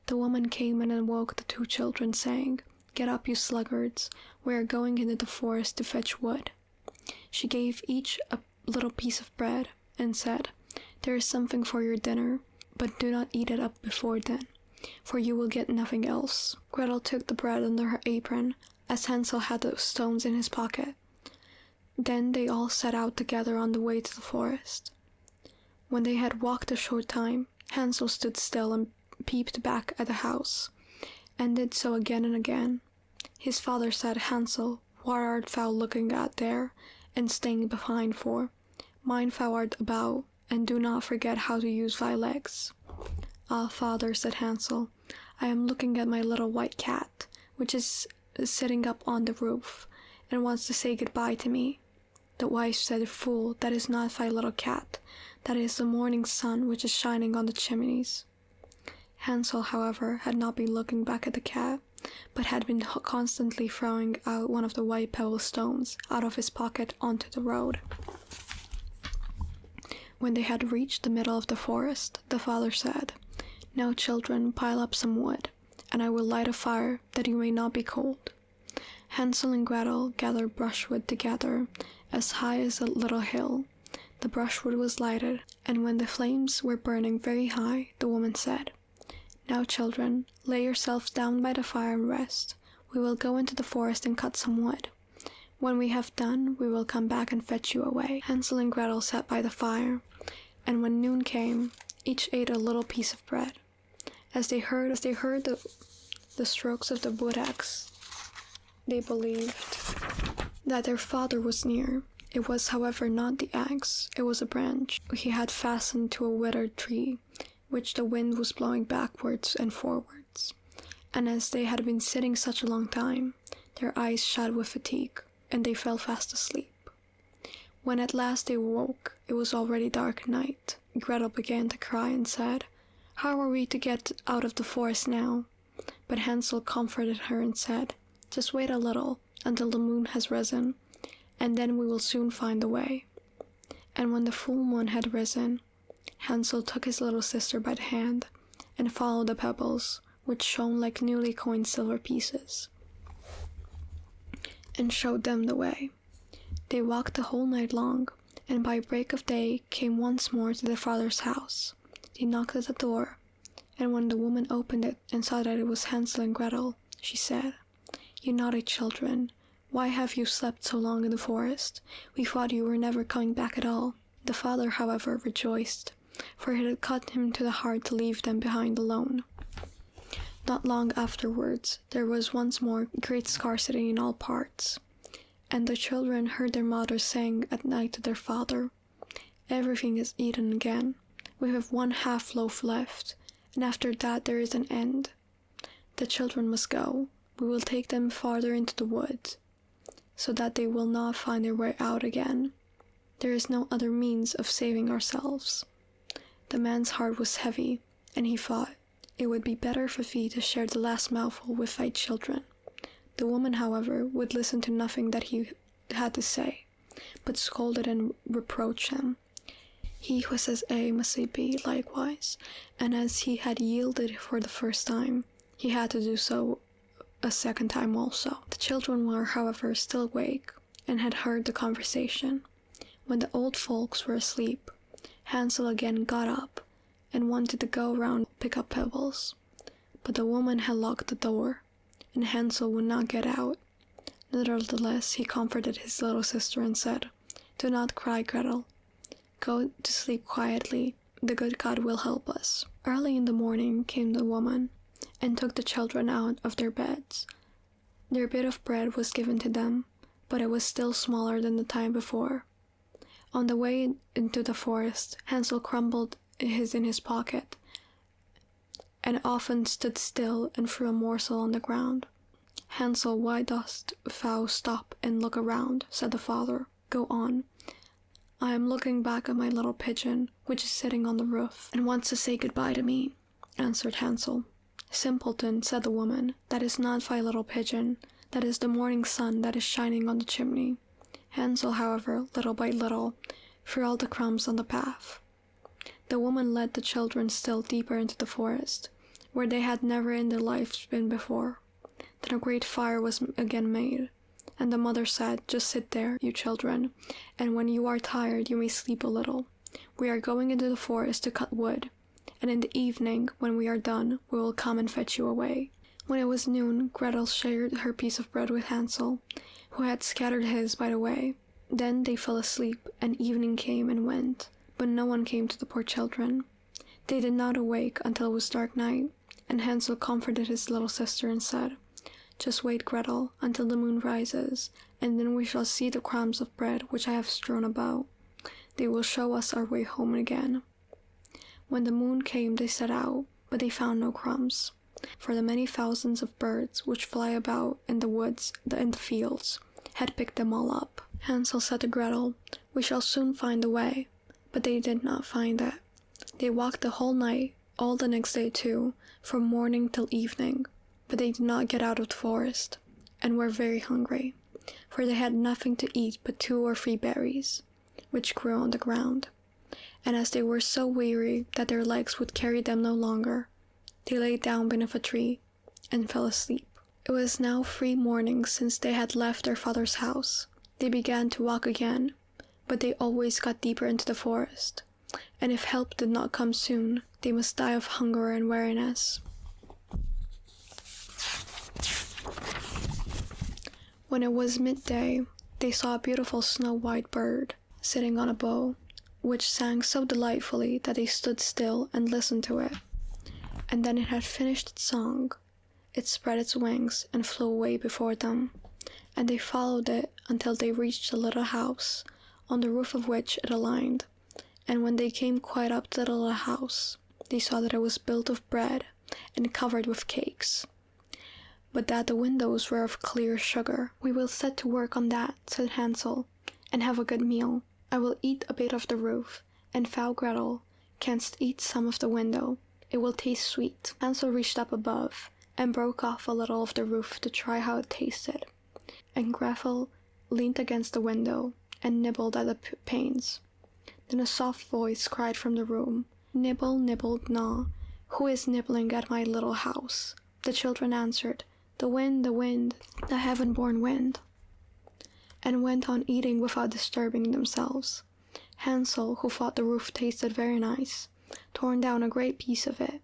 the woman came and awoke the 2 children, saying, "Get up, you sluggards, we are going into the forest to fetch wood." She gave each a little piece of bread, and said, "There is something for your dinner, but do not eat it up before then, for you will get nothing else." Gretel took the bread under her apron, as Hansel had the stones in his pocket. Then they all set out together on the way to the forest. When they had walked a short time, Hansel stood still and peeped back at the house, and did so again and again. His father said, "Hansel, what art thou looking at there, and staying behind for? Mind thou art about, and do not forget how to use thy legs." "Ah, father," said Hansel, "I am looking at my little white cat, which is sitting up on the roof, and wants to say goodbye to me." The wife said, "Fool, that is not thy little cat, that is the morning sun which is shining on the chimneys." Hansel, however, had not been looking back at the cat, but had been constantly throwing out one of the white pebble stones out of his pocket onto the road. When they had reached the middle of the forest, the father said, "Now, children, pile up some wood, and I will light a fire that you may not be cold." Hansel and Gretel gathered brushwood together as high as a little hill. The brushwood was lighted, and when the flames were burning very high, the woman said, "Now, children, lay yourselves down by the fire and rest. We will go into the forest and cut some wood. When we have done, we will come back and fetch you away." Hansel and Gretel sat by the fire, and when noon came, each ate a little piece of bread. As they heard the strokes of the wood axe, they believed that their father was near. It was, however, not the axe, it was a branch he had fastened to a withered tree, which the wind was blowing backwards and forwards. And as they had been sitting such a long time, their eyes shot with fatigue, and they fell fast asleep. When at last they woke, it was already dark night. Gretel began to cry and said, "How are we to get out of the forest now?" But Hansel comforted her and said, "Just wait a little until the moon has risen, and then we will soon find the way." And when the full moon had risen, Hansel took his little sister by the hand and followed the pebbles, which shone like newly coined silver pieces, and showed them the way. They walked the whole night long, and by break of day came once more to their father's house. They knocked at the door, and when the woman opened it and saw that it was Hansel and Gretel, she said, "You naughty children, why have you slept so long in the forest? We thought you were never coming back at all." The father, however, rejoiced, for it had cut him to the heart to leave them behind alone. Not long afterwards, there was once more great scarcity in all parts, and the children heard their mother saying at night to their father, "Everything is eaten again. We have 1/2 loaf left, and after that there is an end. The children must go. We will take them farther into the woods, so that they will not find their way out again. There is no other means of saving ourselves." The man's heart was heavy, and he thought it would be better for Fee to share the last mouthful with 5 children. The woman, however, would listen to nothing that he had to say, but scolded and reproached him. He who says A must say B likewise, and as he had yielded for the first time, he had to do so a second time also. The children were, however, still awake, and had heard the conversation. When the old folks were asleep, Hansel again got up, and wanted to go round and pick up pebbles. But the woman had locked the door, and Hansel would not get out. Nevertheless, he comforted his little sister and said, "Do not cry, Gretel. Go to sleep quietly. The good God will help us." Early in the morning came the woman, and took the children out of their beds. Their bit of bread was given to them, but it was still smaller than the time before. On the way into the forest, Hansel crumbled his in his pocket, and often stood still and threw a morsel on the ground. "Hansel, why dost thou stop and look around?" said the father. "Go on." "I am looking back at my little pigeon, which is sitting on the roof, and wants to say goodbye to me," answered Hansel. "Simpleton," said the woman, "that is not thy little pigeon, that is the morning sun that is shining on the chimney." Hansel, however, little by little, threw all the crumbs on the path. The woman led the children still deeper into the forest, where they had never in their lives been before. Then a great fire was again made, and the mother said, "Just sit there, you children, and when you are tired you may sleep a little. We are going into the forest to cut wood, and in the evening, when we are done, we will come and fetch you away." When it was noon, Gretel shared her piece of bread with Hansel, who had scattered his by the way. Then they fell asleep, and evening came and went, but no one came to the poor children. They did not awake until it was dark night, and Hansel comforted his little sister and said, "Just wait, Gretel, until the moon rises, and then we shall see the crumbs of bread which I have strewn about. They will show us our way home again." When the moon came they set out, but they found no crumbs, for the many thousands of birds which fly about in the woods and the fields had picked them all up. Hansel said to Gretel, "We shall soon find the way," but they did not find it. They walked the whole night, all the next day too, from morning till evening, but they did not get out of the forest, and were very hungry, for they had nothing to eat but 2 or 3 berries, which grew on the ground. And as they were so weary that their legs would carry them no longer, they lay down beneath a tree and fell asleep. It was now 3 mornings since they had left their father's house. They began to walk again, but they always got deeper into the forest, and if help did not come soon, they must die of hunger and weariness. When it was midday, they saw a beautiful snow-white bird sitting on a bough, which sang so delightfully that they stood still and listened to it. And then it had finished its song. It spread its wings and flew away before them, and they followed it until they reached a little house, on the roof of which it alighted. And when they came quite up to the little house, they saw that it was built of bread and covered with cakes, but that the windows were of clear sugar. "We will set to work on that," said Hansel, "and have a good meal. I will eat a bit of the roof, and thou, Gretel, canst eat some of the window. It will taste sweet." Hansel reached up above and broke off a little of the roof to try how it tasted, and Gretel leaned against the window and nibbled at the panes. Then a soft voice cried from the room, "Nibble, nibble, gnaw, who is nibbling at my little house?" The children answered, the wind, the heaven-born wind," and went on eating without disturbing themselves. Hansel, who thought the roof tasted very nice, torn down a great piece of it.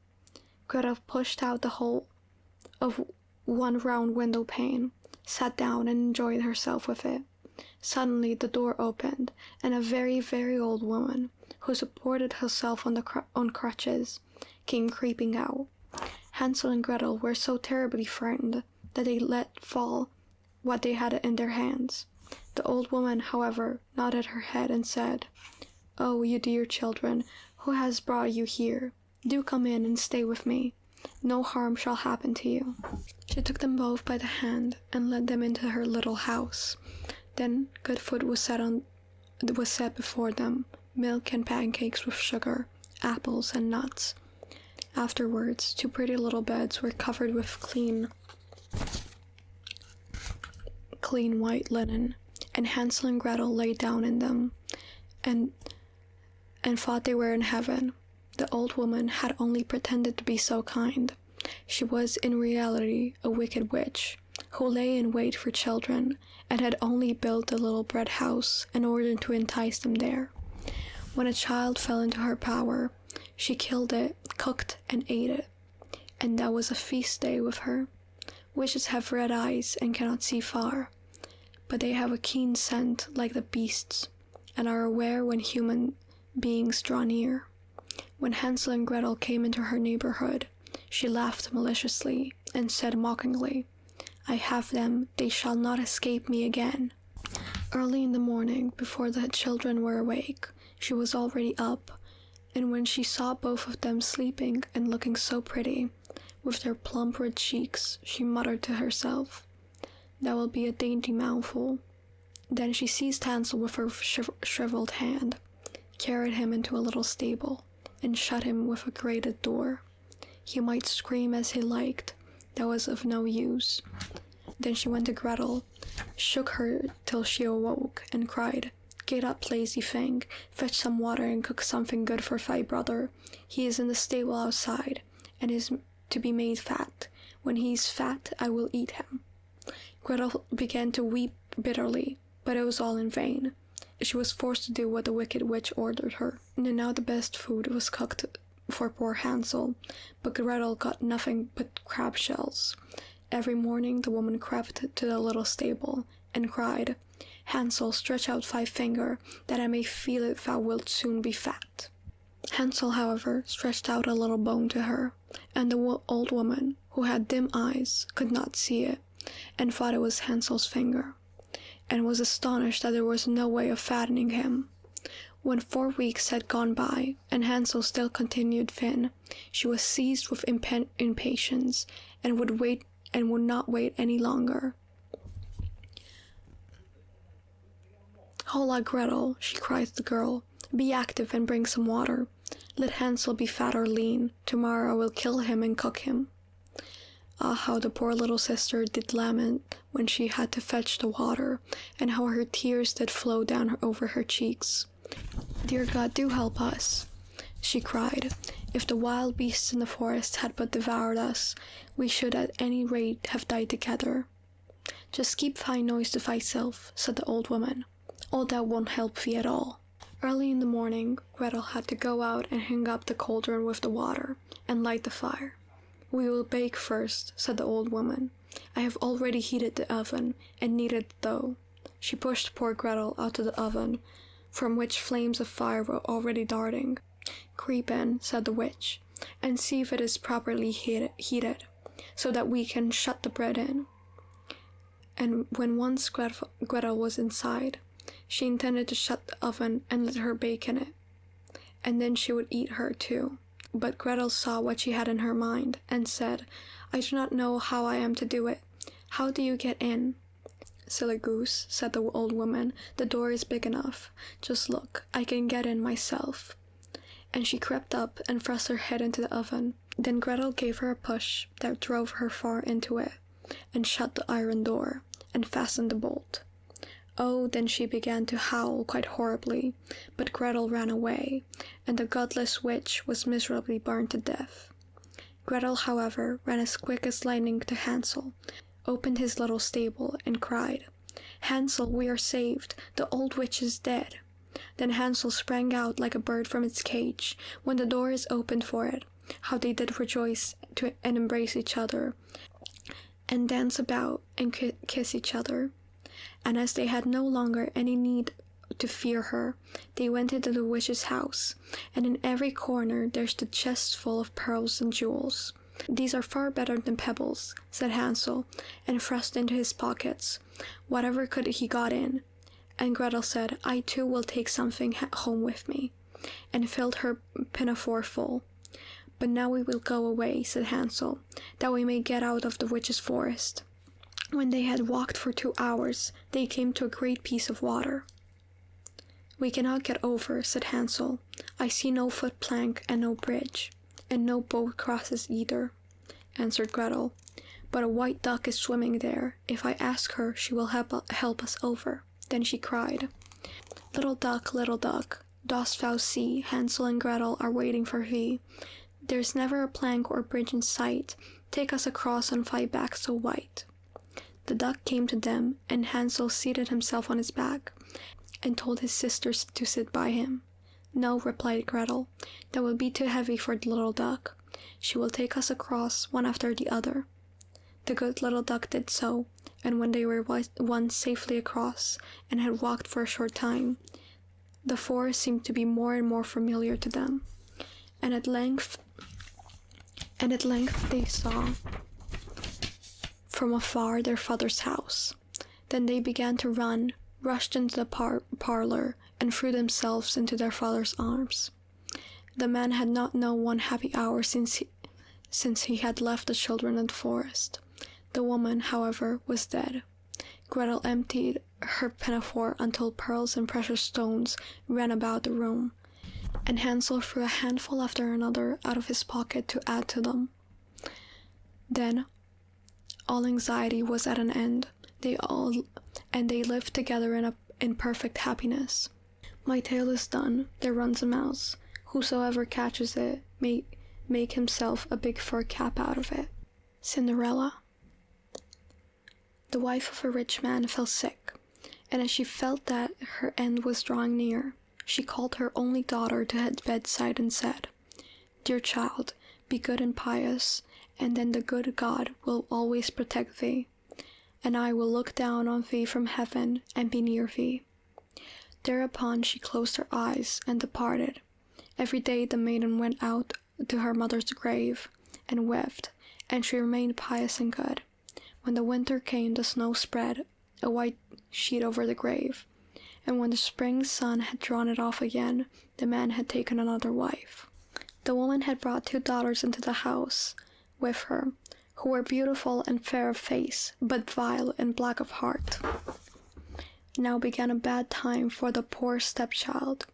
Gretel pushed out the whole of one round window pane, sat down and enjoyed herself with it. Suddenly the door opened, and a very, very old woman, who supported herself on crutches, came creeping out. Hansel and Gretel were so terribly frightened that they let fall what they had in their hands. The old woman, however, nodded her head and said, "Oh, you dear children, who has brought you here? Do come in and stay with me. No harm shall happen to you." She took them both by the hand and led them into her little house. Then good food was set before them, milk and pancakes with sugar, apples and nuts. Afterwards, 2 pretty little beds were covered with clean white linen, and Hansel and Gretel lay down in them, and thought they were in heaven. The old woman had only pretended to be so kind. She was in reality a wicked witch, who lay in wait for children, and had only built a little bread house in order to entice them there. When a child fell into her power, she killed it, cooked, and ate it, and that was a feast day with her. Witches have red eyes and cannot see far, but they have a keen scent like the beasts, and are aware when human beings draw near. When Hansel and Gretel came into her neighborhood, she laughed maliciously and said mockingly, "I have them, they shall not escape me again." Early in the morning, before the children were awake, she was already up, and when she saw both of them sleeping and looking so pretty, with their plump red cheeks, she muttered to herself, "That will be a dainty mouthful." Then she seized Hansel with her shriveled hand, carried him into a little stable, and shut him with a grated door. He might scream as he liked, that was of no use. Then she went to Gretel, shook her till she awoke, and cried, "Get up, lazy thing, fetch some water and cook something good for thy brother. He is in the stable outside, and is to be made fat. When he is fat, I will eat him." Gretel began to weep bitterly, but it was all in vain. She was forced to do what the wicked witch ordered her, and now the best food was cooked for poor Hansel, but Gretel got nothing but crab shells. Every morning the woman crept to the little stable and cried, "Hansel, stretch out thy finger, that I may feel it thou wilt soon be fat." Hansel, however, stretched out a little bone to her, and the old woman, who had dim eyes, could not see it, and thought it was Hansel's finger, and was astonished that there was no way of fattening him. When 4 weeks had gone by, and Hansel still continued thin, she was seized with impatience, and would not wait any longer. "Hola, Gretel," she cried to the girl, "be active and bring some water. Let Hansel be fat or lean. Tomorrow I will kill him and cook him." Ah, how the poor little sister did lament when she had to fetch the water, and how her tears did flow down over her cheeks. "Dear God, do help us," she cried. "If the wild beasts in the forest had but devoured us, we should at any rate have died together." "Just keep fine noise to thyself," said the old woman. "All that won't help thee at all." Early in the morning, Gretel had to go out and hang up the cauldron with the water, and light the fire. "We will bake first," said the old woman. "I have already heated the oven, and kneaded the dough." She pushed poor Gretel out of the oven, from which flames of fire were already darting. "Creep in," said the witch, "and see if it is properly heated, so that we can shut the bread in." And when once Gretel was inside, she intended to shut the oven and let her bake in it, and then she would eat her too. But Gretel saw what she had in her mind, and said, "I do not know how I am to do it. How do you get in?" "Silly goose," said the old woman, "the door is big enough. Just look, I can get in myself." And she crept up and thrust her head into the oven. Then Gretel gave her a push that drove her far into it, and shut the iron door, and fastened the bolt. Oh, then she began to howl quite horribly, but Gretel ran away, and the godless witch was miserably burned to death. Gretel, however, ran as quick as lightning to Hansel, opened his little stable, and cried, "Hansel, we are saved, the old witch is dead." Then Hansel sprang out like a bird from its cage. When the door is opened for it, how they did rejoice and embrace each other, and dance about and kiss each other. And as they had no longer any need to fear her, they went into the witch's house, and in every corner there stood chests full of pearls and jewels. "These are far better than pebbles," said Hansel, and thrust into his pockets whatever could he got in. And Gretel said, "I too will take something home with me," and filled her pinafore full. "But now we will go away," said Hansel, "that we may get out of the witch's forest." When they had walked for 2 hours, they came to a great piece of water. "We cannot get over," said Hansel. "I see no foot plank and no bridge, and no boat crosses either," answered Gretel. "But a white duck is swimming there. If I ask her, she will help us over." Then she cried, little duck, dost thou see Hansel and Gretel are waiting for thee? There's never a plank or bridge in sight. Take us across on thy back so white." The duck came to them, and Hansel seated himself on his back, and told his sisters to sit by him. "No," replied Gretel, "that will be too heavy for the little duck. She will take us across, one after the other." The good little duck did so, and when they were once safely across, and had walked for a short time, the forest seemed to be more and more familiar to them, and at length they saw from afar their father's house. Then they began to run, rushed into the parlor, and threw themselves into their father's arms. The man had not known one happy hour since he had left the children in the forest. The woman, however, was dead. Gretel emptied her pinafore until pearls and precious stones ran about the room, and Hansel threw a handful after another out of his pocket to add to them. Then all anxiety was at an end. They lived together in perfect happiness. My tale is done. There runs a mouse. Whosoever catches it may make himself a big fur cap out of it. Cinderella. The wife of a rich man fell sick, and as she felt that her end was drawing near, she called her only daughter to her bedside and said, "Dear child, be good and pious, and then the good God will always protect thee, and I will look down on thee from heaven and be near thee." Thereupon she closed her eyes and departed. Every day the maiden went out to her mother's grave and wept, and she remained pious and good. When the winter came, the snow spread a white sheet over the grave, and when the spring sun had drawn it off again, the man had taken another wife. The woman had brought 2 daughters into the house with her, who were beautiful and fair of face, but vile and black of heart. Now began a bad time for the poor stepchild.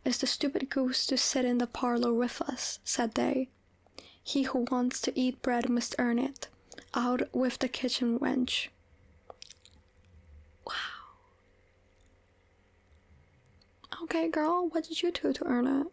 "Is the stupid goose to sit in the parlor with us?" said they. "He who wants to eat bread must earn it. Out with the kitchen wench. Wow. Okay, girl, what did you do to earn it?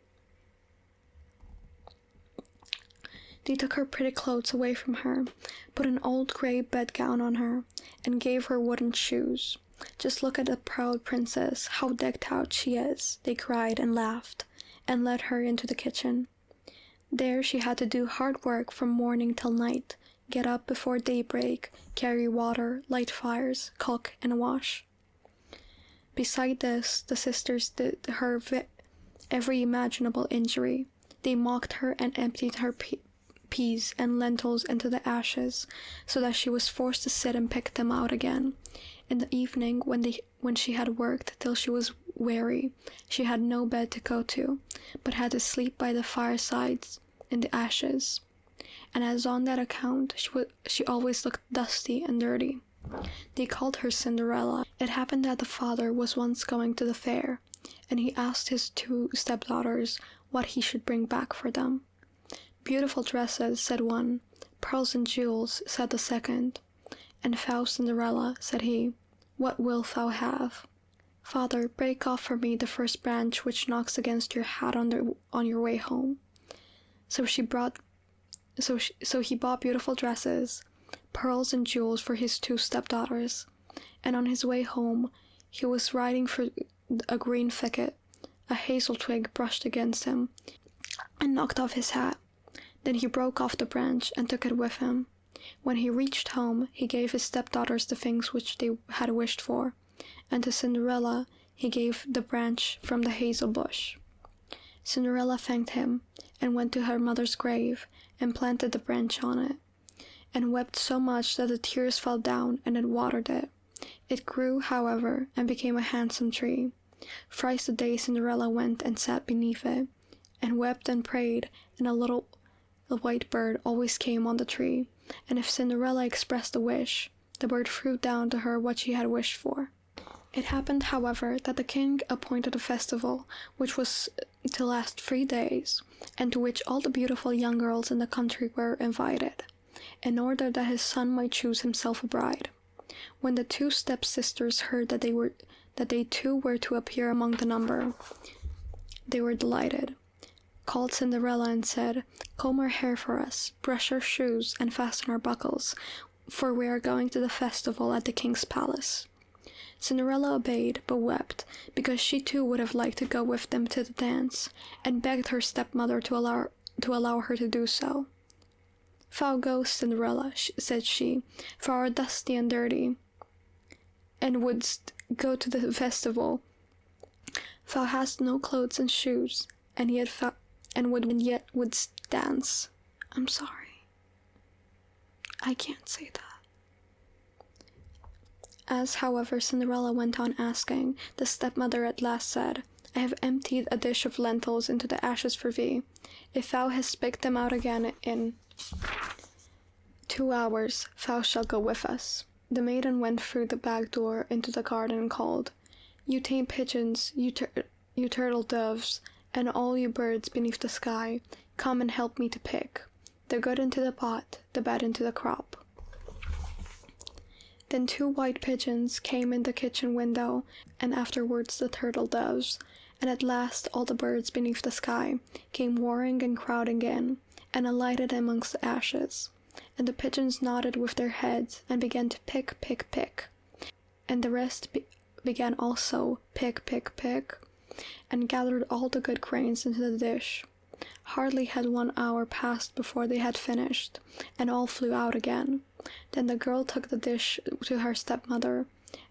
They took her pretty clothes away from her, put an old grey bedgown on her, and gave her wooden shoes. Just look at the proud princess, how decked out she is, they cried and laughed, and led her into the kitchen. There she had to do hard work from morning till night, get up before daybreak, carry water, light fires, cook, and wash. Beside this, the sisters did her every imaginable injury. They mocked her and emptied her peas and lentils into the ashes, so that she was forced to sit and pick them out again. In the evening, when she had worked till she was weary, she had no bed to go to, but had to sleep by the firesides in the ashes. And as on that account, she always looked dusty and dirty. They called her Cinderella. It happened that the father was once going to the fair, and he asked his 2 stepdaughters what he should bring back for them. Beautiful dresses, said one. Pearls and jewels, said the second. And thou, Cinderella, said he, what wilt thou have? Father, break off for me the first branch which knocks against your hat on your way home. So he bought beautiful dresses, pearls and jewels for his 2 stepdaughters, and on his way home he was riding through a green thicket. A hazel twig brushed against him and knocked off his hat. Then he broke off the branch and took it with him. When he reached home, he gave his stepdaughters the things which they had wished for, and to Cinderella he gave the branch from the hazel bush. Cinderella thanked him, and went to her mother's grave, and planted the branch on it, and wept so much that the tears fell down and it watered it. It grew, however, and became a handsome tree. Thrice a day Cinderella went and sat beneath it, and wept and prayed, and a little white bird always came on the tree, and if Cinderella expressed a wish, the bird threw down to her what she had wished for. It happened, however, that the king appointed a festival, which was to last 3 days, and to which all the beautiful young girls in the country were invited, in order that his son might choose himself a bride. When the 2 stepsisters heard that they too were to appear among the number, they were delighted, called Cinderella and said, comb our hair for us, brush our shoes, and fasten our buckles, for we are going to the festival at the king's palace. Cinderella obeyed, but wept, because she too would have liked to go with them to the dance, and begged her stepmother to allow her to do so. Thou go, Cinderella, said she, thou art dusty and dirty, and wouldst go to the festival. Thou hast no clothes and shoes, and yet wouldst dance. I'm sorry. I can't say that. As, however, Cinderella went on asking, the stepmother at last said, I have emptied a dish of lentils into the ashes for thee. If thou hast picked them out again in 2 hours, thou shalt go with us. The maiden went through the back door into the garden and called, You tame pigeons, you turtle doves, and all you birds beneath the sky, come and help me to pick. The good into the pot, the bad into the crop. Then 2 white pigeons came in the kitchen window, and afterwards the turtle doves, and at last all the birds beneath the sky came whirring and crowding in, and alighted amongst the ashes. And the pigeons nodded with their heads, and began to pick, pick, pick. And the rest began also pick, pick, pick, and gathered all the good grains into the dish. Hardly had 1 hour passed before they had finished, and all flew out again. Then the girl took the dish to her stepmother,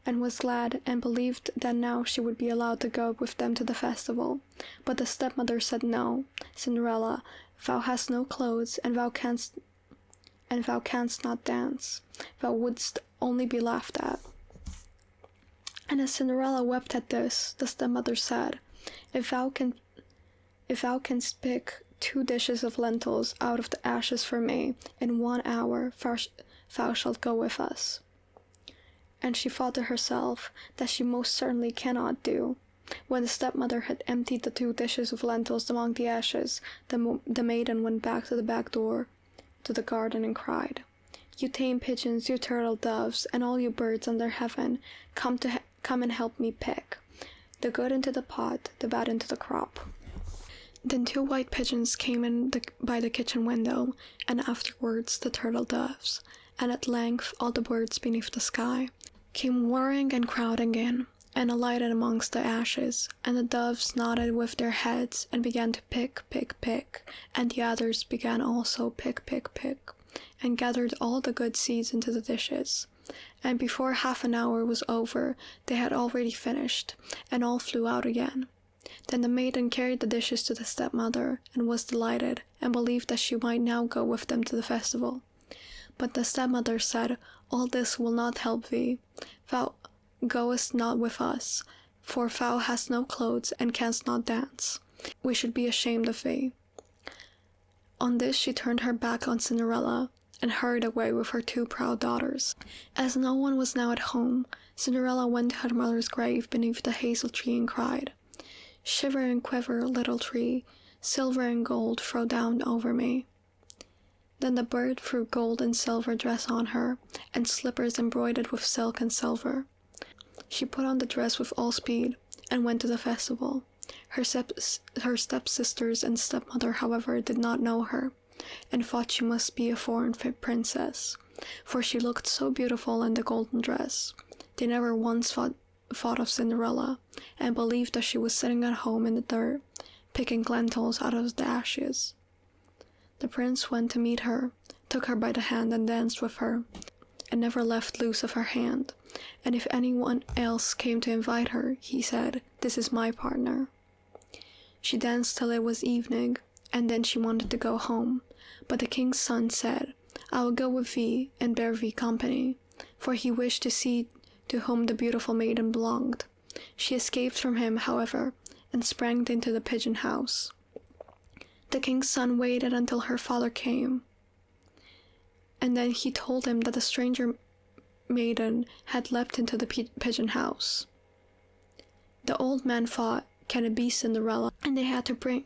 and was glad, and believed that now she would be allowed to go with them to the festival. But the stepmother said, No, Cinderella, thou hast no clothes, and thou canst not dance. Thou wouldst only be laughed at. And as Cinderella wept at this, the stepmother said, If thou canst pick 2 dishes of lentils out of the ashes for me in 1 hour, thou shalt go with us. And she thought to herself that she most certainly cannot do. When the stepmother had emptied the 2 dishes of lentils among the ashes, the maiden went back to the back door to the garden and cried, You tame pigeons, you turtle doves, and all you birds under heaven, come and help me pick the good into the pot, the bad into the crop." Then 2 white pigeons came in by the kitchen window, and afterwards the turtle doves, and at length all the birds beneath the sky came whirring and crowding in, and alighted amongst the ashes, and the doves nodded with their heads, and began to pick, pick, pick, and the others began also pick, pick, pick, and gathered all the good seeds into the dishes. And before half an hour was over, they had already finished, and all flew out again. Then the maiden carried the dishes to the stepmother, and was delighted, and believed that she might now go with them to the festival. But the stepmother said, "All this will not help thee. Thou goest not with us, for thou hast no clothes, and canst not dance. We should be ashamed of thee." On this she turned her back on Cinderella, and hurried away with her 2 proud daughters. As no one was now at home, Cinderella went to her mother's grave beneath the hazel tree and cried, "Shiver and quiver, little tree, silver and gold throw down over me." Then the bird threw gold and silver dress on her, and slippers embroidered with silk and silver. She put on the dress with all speed, and went to the festival. Her stepsisters and stepmother, however, did not know her, and thought she must be a foreign princess, for she looked so beautiful in the golden dress. They never once thought of Cinderella, and believed that she was sitting at home in the dirt, picking lentils out of the ashes. The prince went to meet her, took her by the hand and danced with her, and never left loose of her hand. And if anyone else came to invite her, he said, "This is my partner." She danced till it was evening, and then she wanted to go home. But the king's son said, "I will go with thee and bear thee company," for he wished to see to whom the beautiful maiden belonged. She escaped from him, however, and sprang into the pigeon house. The king's son waited until her father came, and then he told him that the stranger maiden had leapt into the pigeon house. The old man thought, "Can it be Cinderella?" And they had to bring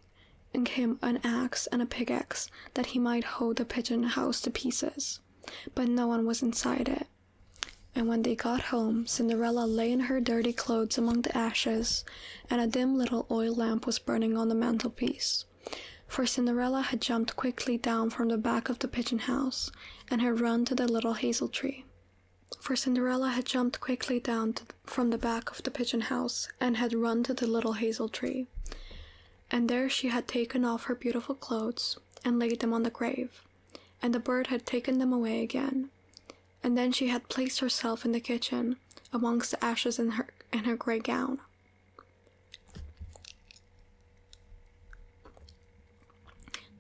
him an axe and a pickaxe that he might hoe the pigeon house to pieces, but no one was inside it. And when they got home, Cinderella lay in her dirty clothes among the ashes, and a dim little oil lamp was burning on the mantelpiece. For Cinderella had jumped quickly down from the back of the pigeon house, and had run to the little hazel tree. From the back of the pigeon house, and had run to the little hazel tree. And there she had taken off her beautiful clothes, and laid them on the grave, and the bird had taken them away again. And then she had placed herself in the kitchen, amongst the ashes in her grey gown.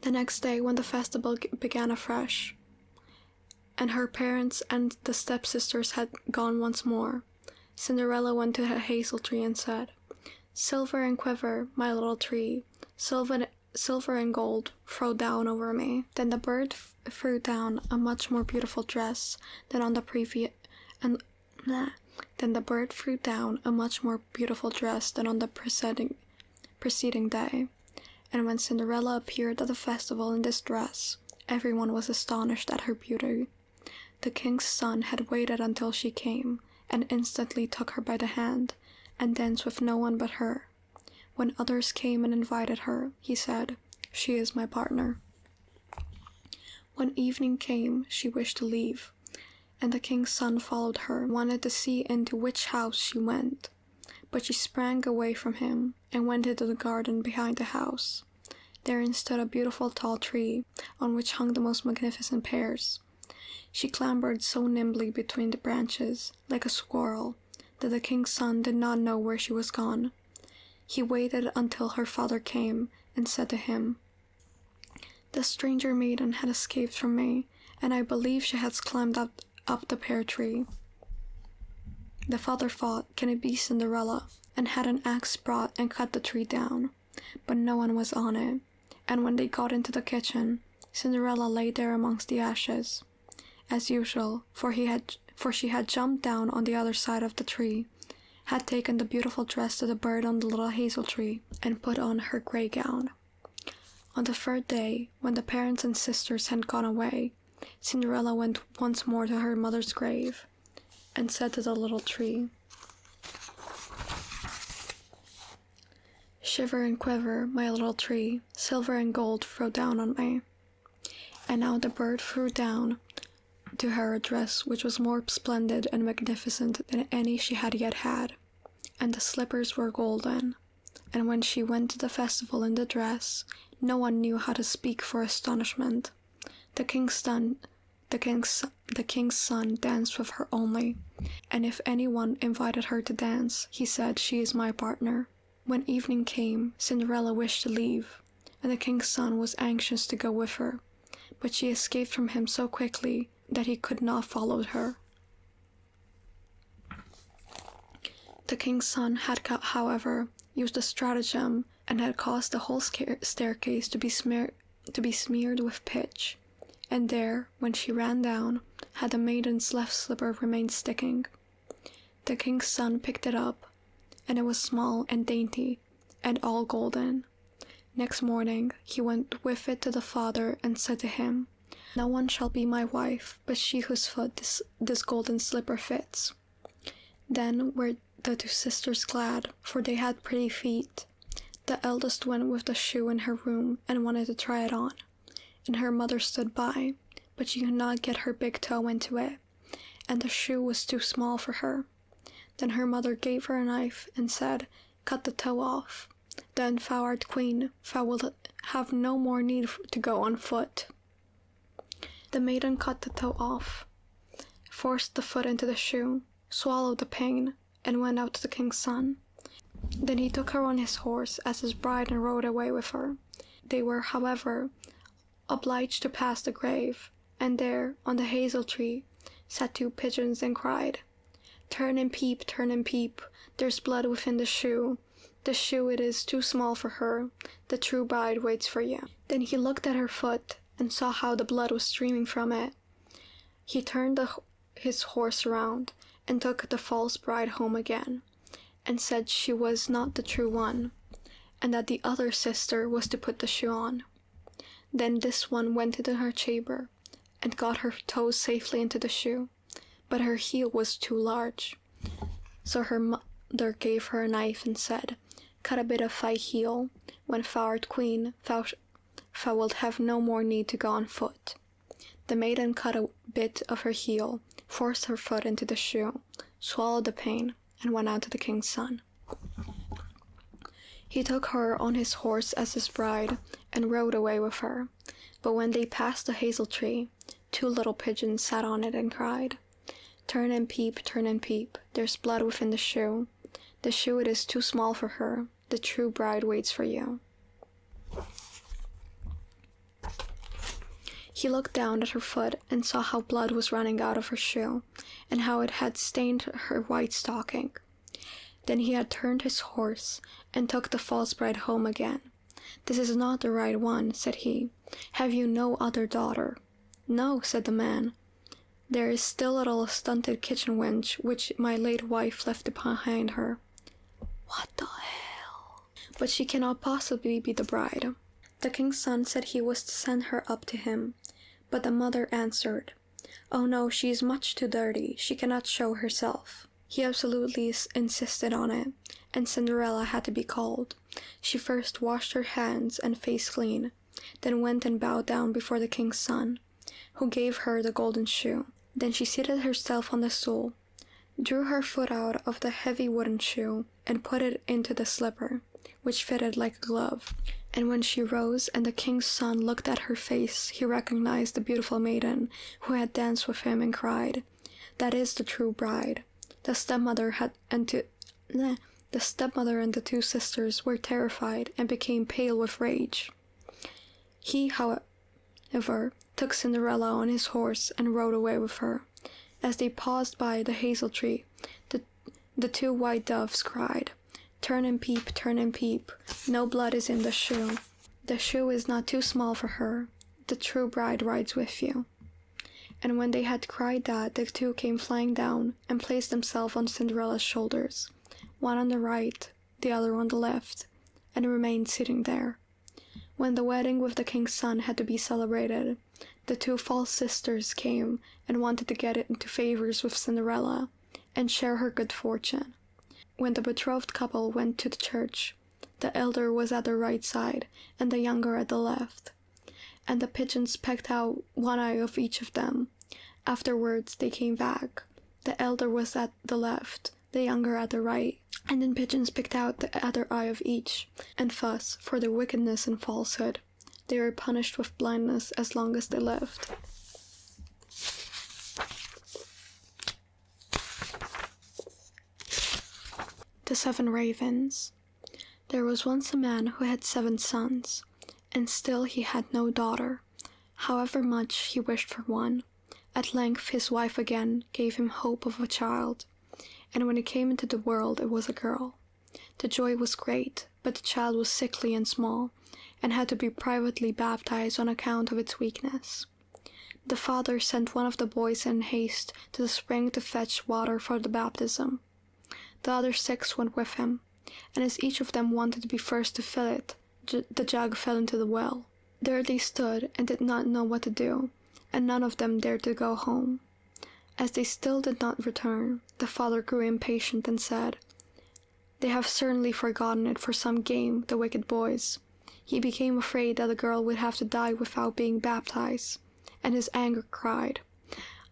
The next day, when the festival began afresh, and her parents and the stepsisters had gone once more, Cinderella went to the hazel tree and said, "Silver and quiver, my little tree, silver and gold throw down over me." Then the bird threw down a much more beautiful dress than on the preceding day. And when Cinderella appeared at the festival in this dress, everyone was astonished at her beauty. The king's son had waited until she came, and instantly took her by the hand, and danced with no one but her. When others came and invited her, he said, "She is my partner." When evening came, she wished to leave, and the king's son followed her, and wanted to see into which house she went. But she sprang away from him, and went into the garden behind the house. Therein stood a beautiful tall tree, on which hung the most magnificent pears. She clambered so nimbly between the branches, like a squirrel, that the king's son did not know where she was gone. He waited until her father came, and said to him, "The stranger maiden had escaped from me, and I believe she has climbed up the pear tree." The father thought, "Can it be Cinderella?" and had an axe brought and cut the tree down, but no one was on it. And when they got into the kitchen, Cinderella lay there amongst the ashes, as usual, for she had jumped down on the other side of the tree, had taken the beautiful dress to the bird on the little hazel tree, and put on her grey gown. On the third day, when the parents and sisters had gone away, Cinderella went once more to her mother's grave and said to the little tree, "Shiver and quiver, my little tree, silver and gold throw down on me." And now the bird threw down to her a dress which was more splendid and magnificent than any she had yet had, and the slippers were golden. And when she went to the festival in the dress, no one knew how to speak for astonishment. The king's son danced with her only, and if anyone invited her to dance, he said, "She is my partner." When evening came, Cinderella wished to leave, and the king's son was anxious to go with her, but she escaped from him so quickly that he could not follow her. The king's son had, however, used a stratagem and had caused the whole staircase to be smeared with pitch, and there, when she ran down, had the maiden's left slipper remained sticking. The king's son picked it up, and it was small and dainty, and all golden. Next morning he went with it to the father and said to him, "No one shall be my wife but she whose foot this golden slipper fits." Then were the two sisters glad, for they had pretty feet. The eldest went with the shoe in her room and wanted to try it on, and her mother stood by, but she could not get her big toe into it, and the shoe was too small for her. Then her mother gave her a knife and said, "Cut the toe off. Then thou queen, thou wilt have no more need to go on foot." The maiden cut the toe off, forced the foot into the shoe, swallowed the pain, and went out to the king's son. Then he took her on his horse as his bride and rode away with her. They were, however, obliged to pass the grave, and there, on the hazel tree, sat two pigeons and cried, turn and peep, there's blood within the shoe. The shoe it is too small for her, the true bride waits for you." Then he looked at her foot, and saw how the blood was streaming from it. He turned his horse around, and took the false bride home again, and said she was not the true one, and that the other sister was to put the shoe on. Then this one went into her chamber, and got her toes safely into the shoe, but her heel was too large. So her mother gave her a knife and said, "Cut a bit of thy heel. When thou art queen, thou wilt have no more need to go on foot." The maiden cut a bit of her heel, forced her foot into the shoe, swallowed the pain, and went out to the king's son. He took her on his horse as his bride, and rode away with her. But when they passed the hazel tree, two little pigeons sat on it and cried, turn and peep, there's blood within the shoe. The shoe it is too small for her, the true bride waits for you." He looked down at her foot and saw how blood was running out of her shoe, and how it had stained her white stocking. Then he had turned his horse, and took the false bride home again. "This is not the right one," said he. "Have you no other daughter?" "No," said the man. "There is still a little stunted kitchen wench, which my late wife left behind her." "What the hell? But she cannot possibly be the bride." The king's son said he was to send her up to him, but the mother answered, "Oh no, she is much too dirty, she cannot show herself." He absolutely insisted on it, and Cinderella had to be called. She first washed her hands and face clean, then went and bowed down before the king's son, who gave her the golden shoe. Then she seated herself on the stool, drew her foot out of the heavy wooden shoe, and put it into the slipper, which fitted like a glove. And when she rose and the king's son looked at her face, he recognized the beautiful maiden who had danced with him and cried, "That is the true bride." The stepmother and the two sisters were terrified and became pale with rage. He, however, took Cinderella on his horse and rode away with her. As they paused by the hazel tree, the two white doves cried, turn and peep, no blood is in the shoe. The shoe is not too small for her, the true bride rides with you." And when they had cried that, the two came flying down and placed themselves on Cinderella's shoulders, one on the right, the other on the left, and remained sitting there. When the wedding with the king's son had to be celebrated, the two false sisters came and wanted to get into favors with Cinderella and share her good fortune. When the betrothed couple went to the church, the elder was at the right side and the younger at the left, and the pigeons pecked out one eye of each of them. Afterwards they came back. The elder was at the left, the younger at the right, and then pigeons picked out the other eye of each, and thus, for their wickedness and falsehood, they were punished with blindness as long as they lived. The 7 Ravens. There was once a man who had 7 sons, and still he had no daughter, however much he wished for one. At length his wife again gave him hope of a child, and when he came into the world it was a girl. The joy was great, but the child was sickly and small, and had to be privately baptized on account of its weakness. The father sent one of the boys in haste to the spring to fetch water for the baptism. The other 6 went with him, and as each of them wanted to be first to fill it, the jug fell into the well. There they stood and did not know what to do, and none of them dared to go home. As they still did not return, the father grew impatient and said, "They have certainly forgotten it for some game, the wicked boys." He became afraid that the girl would have to die without being baptized, and his anger cried,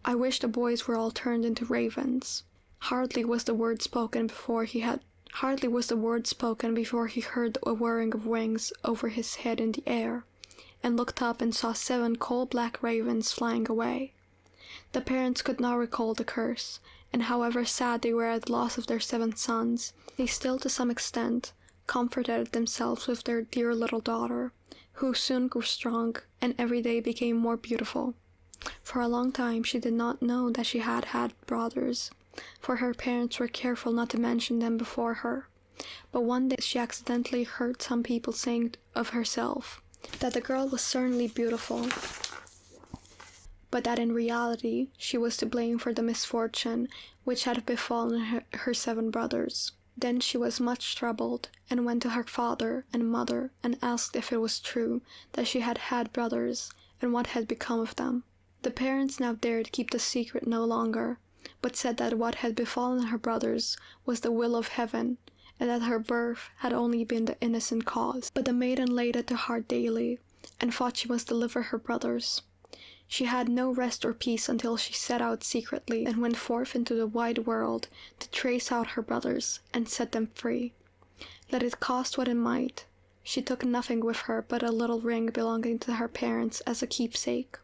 "I wish the boys were all turned into ravens." Hardly was the word spoken before he heard a whirring of wings over his head in the air, and looked up and saw 7 coal-black ravens flying away. The parents could not recall the curse, and however sad they were at the loss of their 7 sons, they still to some extent comforted themselves with their dear little daughter, who soon grew strong and every day became more beautiful. For a long time she did not know that she had had brothers, for her parents were careful not to mention them before her. But one day she accidentally heard some people saying of herself that the girl was certainly beautiful, but that in reality she was to blame for the misfortune which had befallen her 7 brothers. Then she was much troubled, and went to her father and mother and asked if it was true that she had had brothers, and what had become of them. The parents now dared keep the secret no longer, but said that what had befallen her brothers was the will of heaven, and that her birth had only been the innocent cause. But the maiden laid it to heart daily, and thought she must deliver her brothers. She had no rest or peace until she set out secretly and went forth into the wide world to trace out her brothers and set them free. Let it cost what it might, she took nothing with her but a little ring belonging to her parents as a keepsake,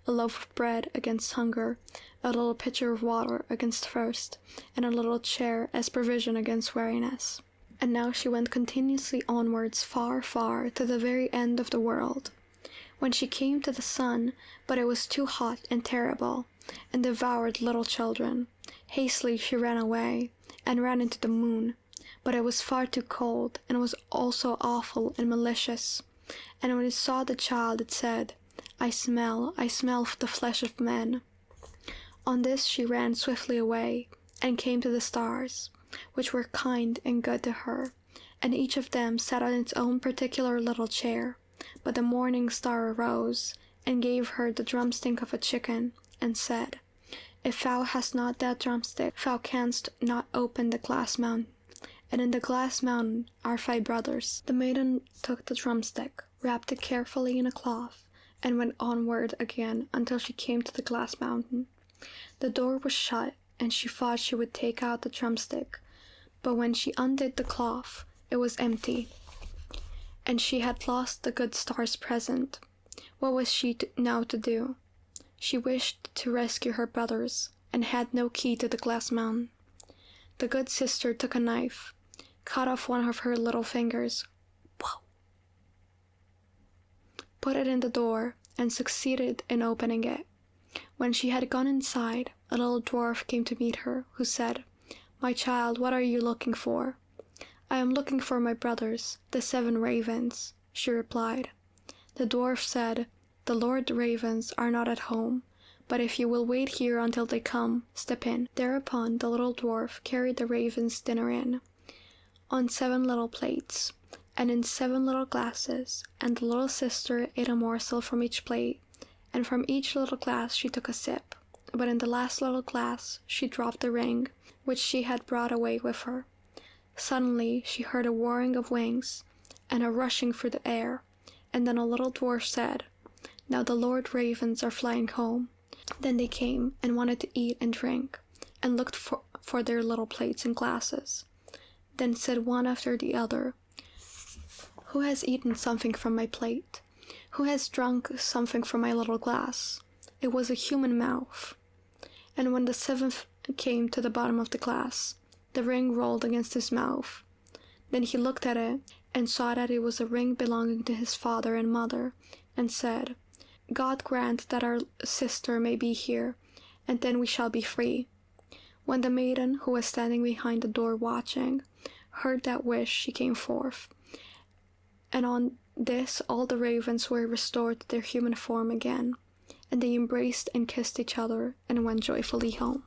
a loaf of bread against hunger, a little pitcher of water against thirst, and a little chair as provision against weariness. And now she went continuously onwards far, far, to the very end of the world. When she came to the sun, but it was too hot and terrible, and devoured little children. Hastily she ran away, and ran into the moon, but it was far too cold, and was also awful and malicious. And when it saw the child, it said, I smell the flesh of men." On this she ran swiftly away, and came to the stars, which were kind and good to her, and each of them sat on its own particular little chair. But the morning star arose, and gave her the drumstick of a chicken, and said, "If thou hast not that drumstick, thou canst not open the glass mountain, and in the glass mountain are 5 brothers." The maiden took the drumstick, wrapped it carefully in a cloth, and went onward again until she came to the glass mountain. The door was shut, and she thought she would take out the drumstick, but when she undid the cloth, it was empty, and she had lost the good star's present. What was she now to do? She wished to rescue her brothers, and had no key to the glass mountain. The good sister took a knife, cut off one of her little fingers, put it in the door, and succeeded in opening it. When she had gone inside, a little dwarf came to meet her, who said, "My child, what are you looking for?" "I am looking for my brothers, the 7 ravens," she replied. The dwarf said, "The Lord Ravens are not at home, but if you will wait here until they come, step in." Thereupon the little dwarf carried the ravens' dinner in, on 7 little plates. and in 7 little glasses, and the little sister ate a morsel from each plate, and from each little glass she took a sip. But in the last little glass she dropped the ring, which she had brought away with her. Suddenly she heard a whirring of wings, and a rushing through the air, and then a little dwarf said, "Now the Lord Ravens are flying home." Then they came and wanted to eat and drink, and looked for their little plates and glasses. Then said one after the other, "Who has eaten something from my plate? Who has drunk something from my little glass?" It was a human mouth. And when the 7th came to the bottom of the glass, the ring rolled against his mouth. Then he looked at it, and saw that it was a ring belonging to his father and mother, and said, "God grant that our sister may be here, and then we shall be free." When the maiden, who was standing behind the door watching, heard that wish, she came forth, and on this all the ravens were restored to their human form again, and they embraced and kissed each other and went joyfully home.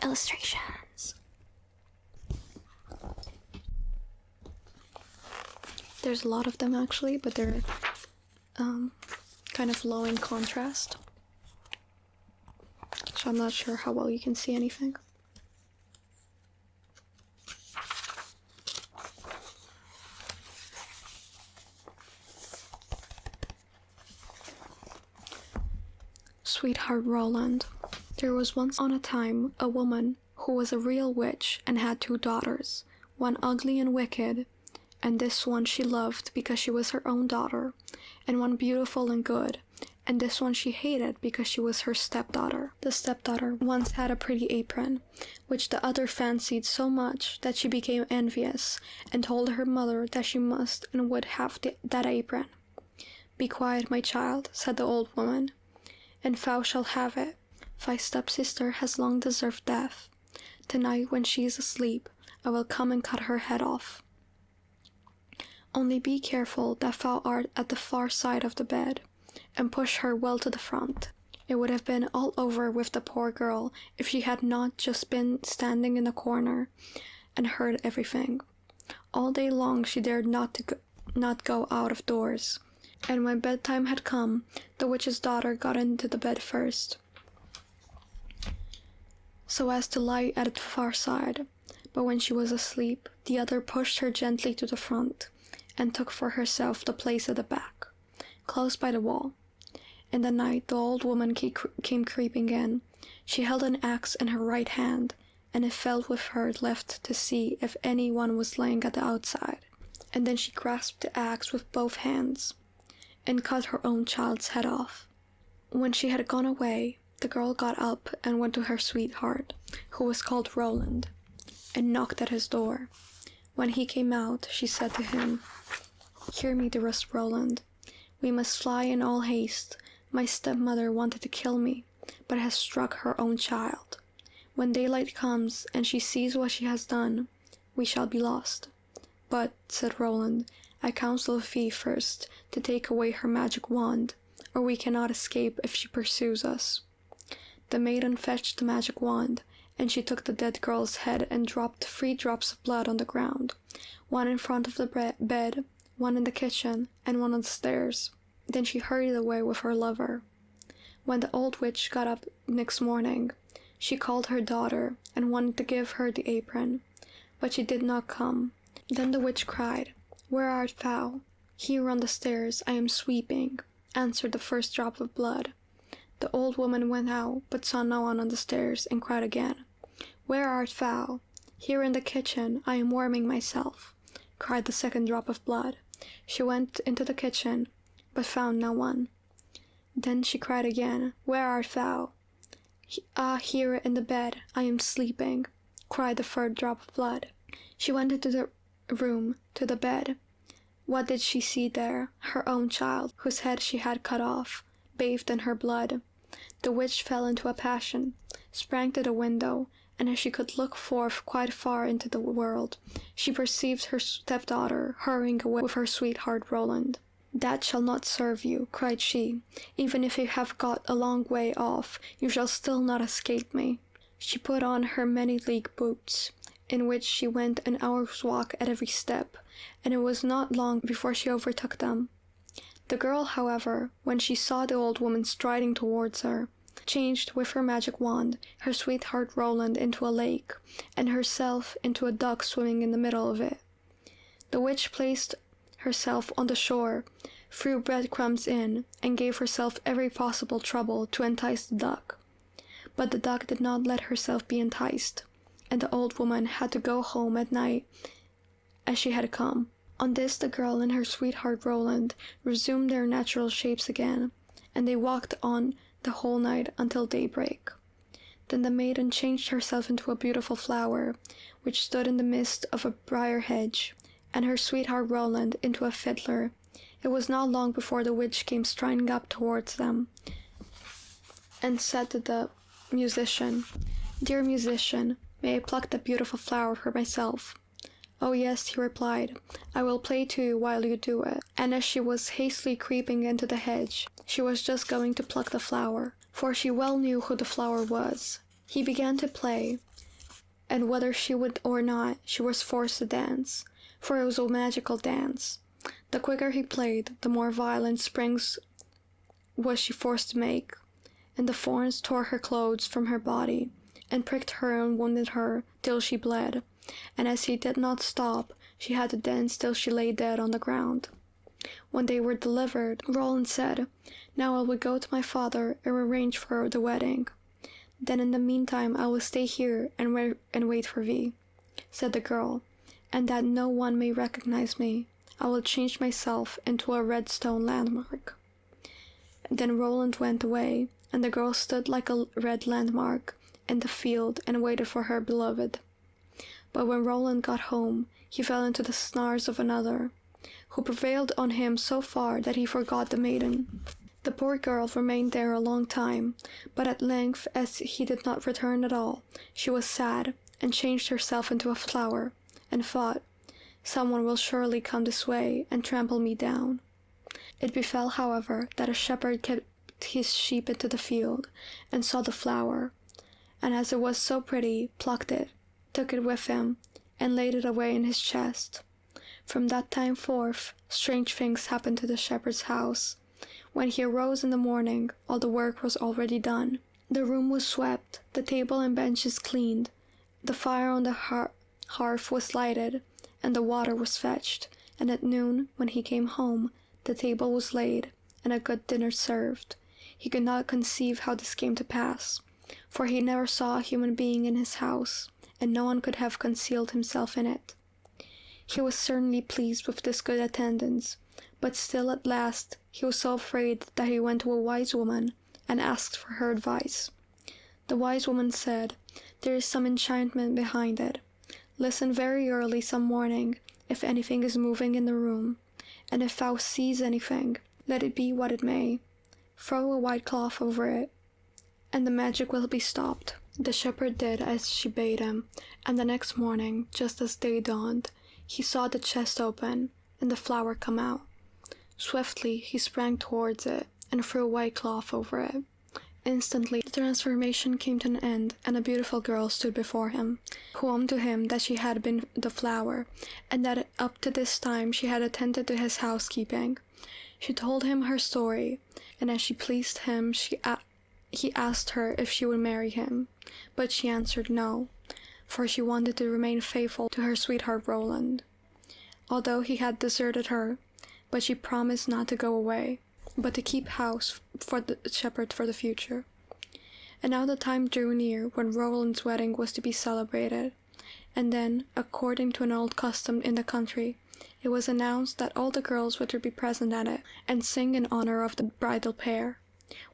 Illustrations. There's a lot of them actually, but they're kind of low in contrast, so I'm not sure how well you can see anything. Sweetheart Roland. There was once on a time a woman who was a real witch and had 2 daughters, one ugly and wicked, and this one she loved because she was her own daughter, and one beautiful and good, and this one she hated because she was her stepdaughter. The stepdaughter once had a pretty apron, which the other fancied so much that she became envious, and told her mother that she must and would have that apron. "Be quiet, my child," said the old woman, "and thou shalt have it. Thy stepsister has long deserved death. Tonight, when she is asleep, I will come and cut her head off. Only be careful that thou art at the far side of the bed, and push her well to the front." It would have been all over with the poor girl if she had not just been standing in the corner and heard everything. All day long she dared not go out of doors, and when bedtime had come, the witch's daughter got into the bed first, so as to lie at the far side, but when she was asleep, the other pushed her gently to the front, and took for herself the place at the back, close by the wall. In the night the old woman came creeping in. She held an axe in her right hand, and it felt with her left to see if any one was lying at the outside, and then she grasped the axe with both hands, and cut her own child's head off. When she had gone away, the girl got up and went to her sweetheart, who was called Roland, and knocked at his door. When he came out, she said to him, "Hear me, dearest Roland. We must fly in all haste. My stepmother wanted to kill me, but has struck her own child. When daylight comes and she sees what she has done, we shall be lost. But," said Roland, "I counsel thee first to take away her magic wand, or we cannot escape if she pursues us." The maiden fetched the magic wand, and she took the dead girl's head and dropped 3 drops of blood on the ground, one in front of the bed, one in the kitchen, and one on the stairs. Then she hurried away with her lover. When the old witch got up next morning, she called her daughter and wanted to give her the apron, but she did not come. Then the witch cried, "Where art thou?" "Here on the stairs I am sweeping," answered the first drop of blood. The old woman went out, but saw no one on the stairs, and cried again, "Where art thou?" "Here in the kitchen I am warming myself," cried the second drop of blood. She went into the kitchen, but found no one. Then she cried again, "Where art thou?" Here in the bed I am sleeping," cried the third drop of blood. She went into the room, to the bed. What did she see there? Her own child, whose head she had cut off, bathed in her blood. The witch fell into a passion, sprang to the window, and as she could look forth quite far into the world, she perceived her stepdaughter hurrying away with her sweetheart Roland. "That shall not serve you," cried she. "Even if you have got a long way off, you shall still not escape me." She put on her many-league boots, in which she went an hour's walk at every step, and it was not long before she overtook them. The girl, however, when she saw the old woman striding towards her, changed with her magic wand her sweetheart Roland into a lake, and herself into a duck swimming in the middle of it. The witch placed herself on the shore, threw breadcrumbs in, and gave herself every possible trouble to entice the duck. But the duck did not let herself be enticed, and the old woman had to go home at night as she had come. On this the girl and her sweetheart Roland resumed their natural shapes again, and they walked on the whole night until daybreak. Then the maiden changed herself into a beautiful flower, which stood in the midst of a briar hedge, and her sweetheart Roland into a fiddler. It was not long before the witch came striding up towards them, and said to the musician, "Dear musician, may I pluck that beautiful flower for myself?" "Oh yes," he replied, "I will play to you while you do it." And as she was hastily creeping into the hedge, she was just going to pluck the flower, for she well knew who the flower was. He began to play, and whether she would or not, she was forced to dance, for it was a magical dance. The quicker he played, the more violent springs was she forced to make, and the thorns tore her clothes from her body, and pricked her and wounded her till she bled, and as he did not stop, she had to dance till she lay dead on the ground. When they were delivered, Roland said, "Now I will go to my father and arrange for the wedding. Then in the meantime I will stay here and wait for thee," said the girl, "and that no one may recognize me, I will change myself into a red stone landmark." Then Roland went away, and the girl stood like a red landmark in the field and waited for her beloved. But when Roland got home, he fell into the snares of another, who prevailed on him so far that he forgot the maiden. The poor girl remained there a long time, but at length, as he did not return at all, she was sad, and changed herself into a flower, and thought, "Someone will surely come this way and trample me down." It befell, however, that a shepherd kept his sheep into the field, and saw the flower, and as it was so pretty, plucked it, took it with him, and laid it away in his chest. From that time forth, strange things happened to the shepherd's house. When he arose in the morning, all the work was already done. The room was swept, the table and benches cleaned, the fire on the hearth was lighted, and the water was fetched, and at noon, when he came home, the table was laid, and a good dinner served. He could not conceive how this came to pass, for he never saw a human being in his house, and no one could have concealed himself in it. He was certainly pleased with this good attendance, but still at last he was so afraid that he went to a wise woman and asked for her advice. The wise woman said, "There is some enchantment behind it. Listen very early some morning if anything is moving in the room, and if thou sees anything, let it be what it may, throw a white cloth over it, and the magic will be stopped." The shepherd did as she bade him, and the next morning, just as day dawned, he saw the chest open and the flower come out. Swiftly he sprang towards it and threw a white cloth over it. Instantly the transformation came to an end, and a beautiful girl stood before him, who owned to him that she had been the flower, and that up to this time she had attended to his housekeeping. She told him her story, and as she pleased him, he asked her if she would marry him, but she answered no, for she wanted to remain faithful to her sweetheart Roland, although he had deserted her, but she promised not to go away, but to keep house for the shepherd for the future. And now the time drew near when Roland's wedding was to be celebrated, and then, according to an old custom in the country, it was announced that all the girls were to be present at it, and sing in honor of the bridal pair.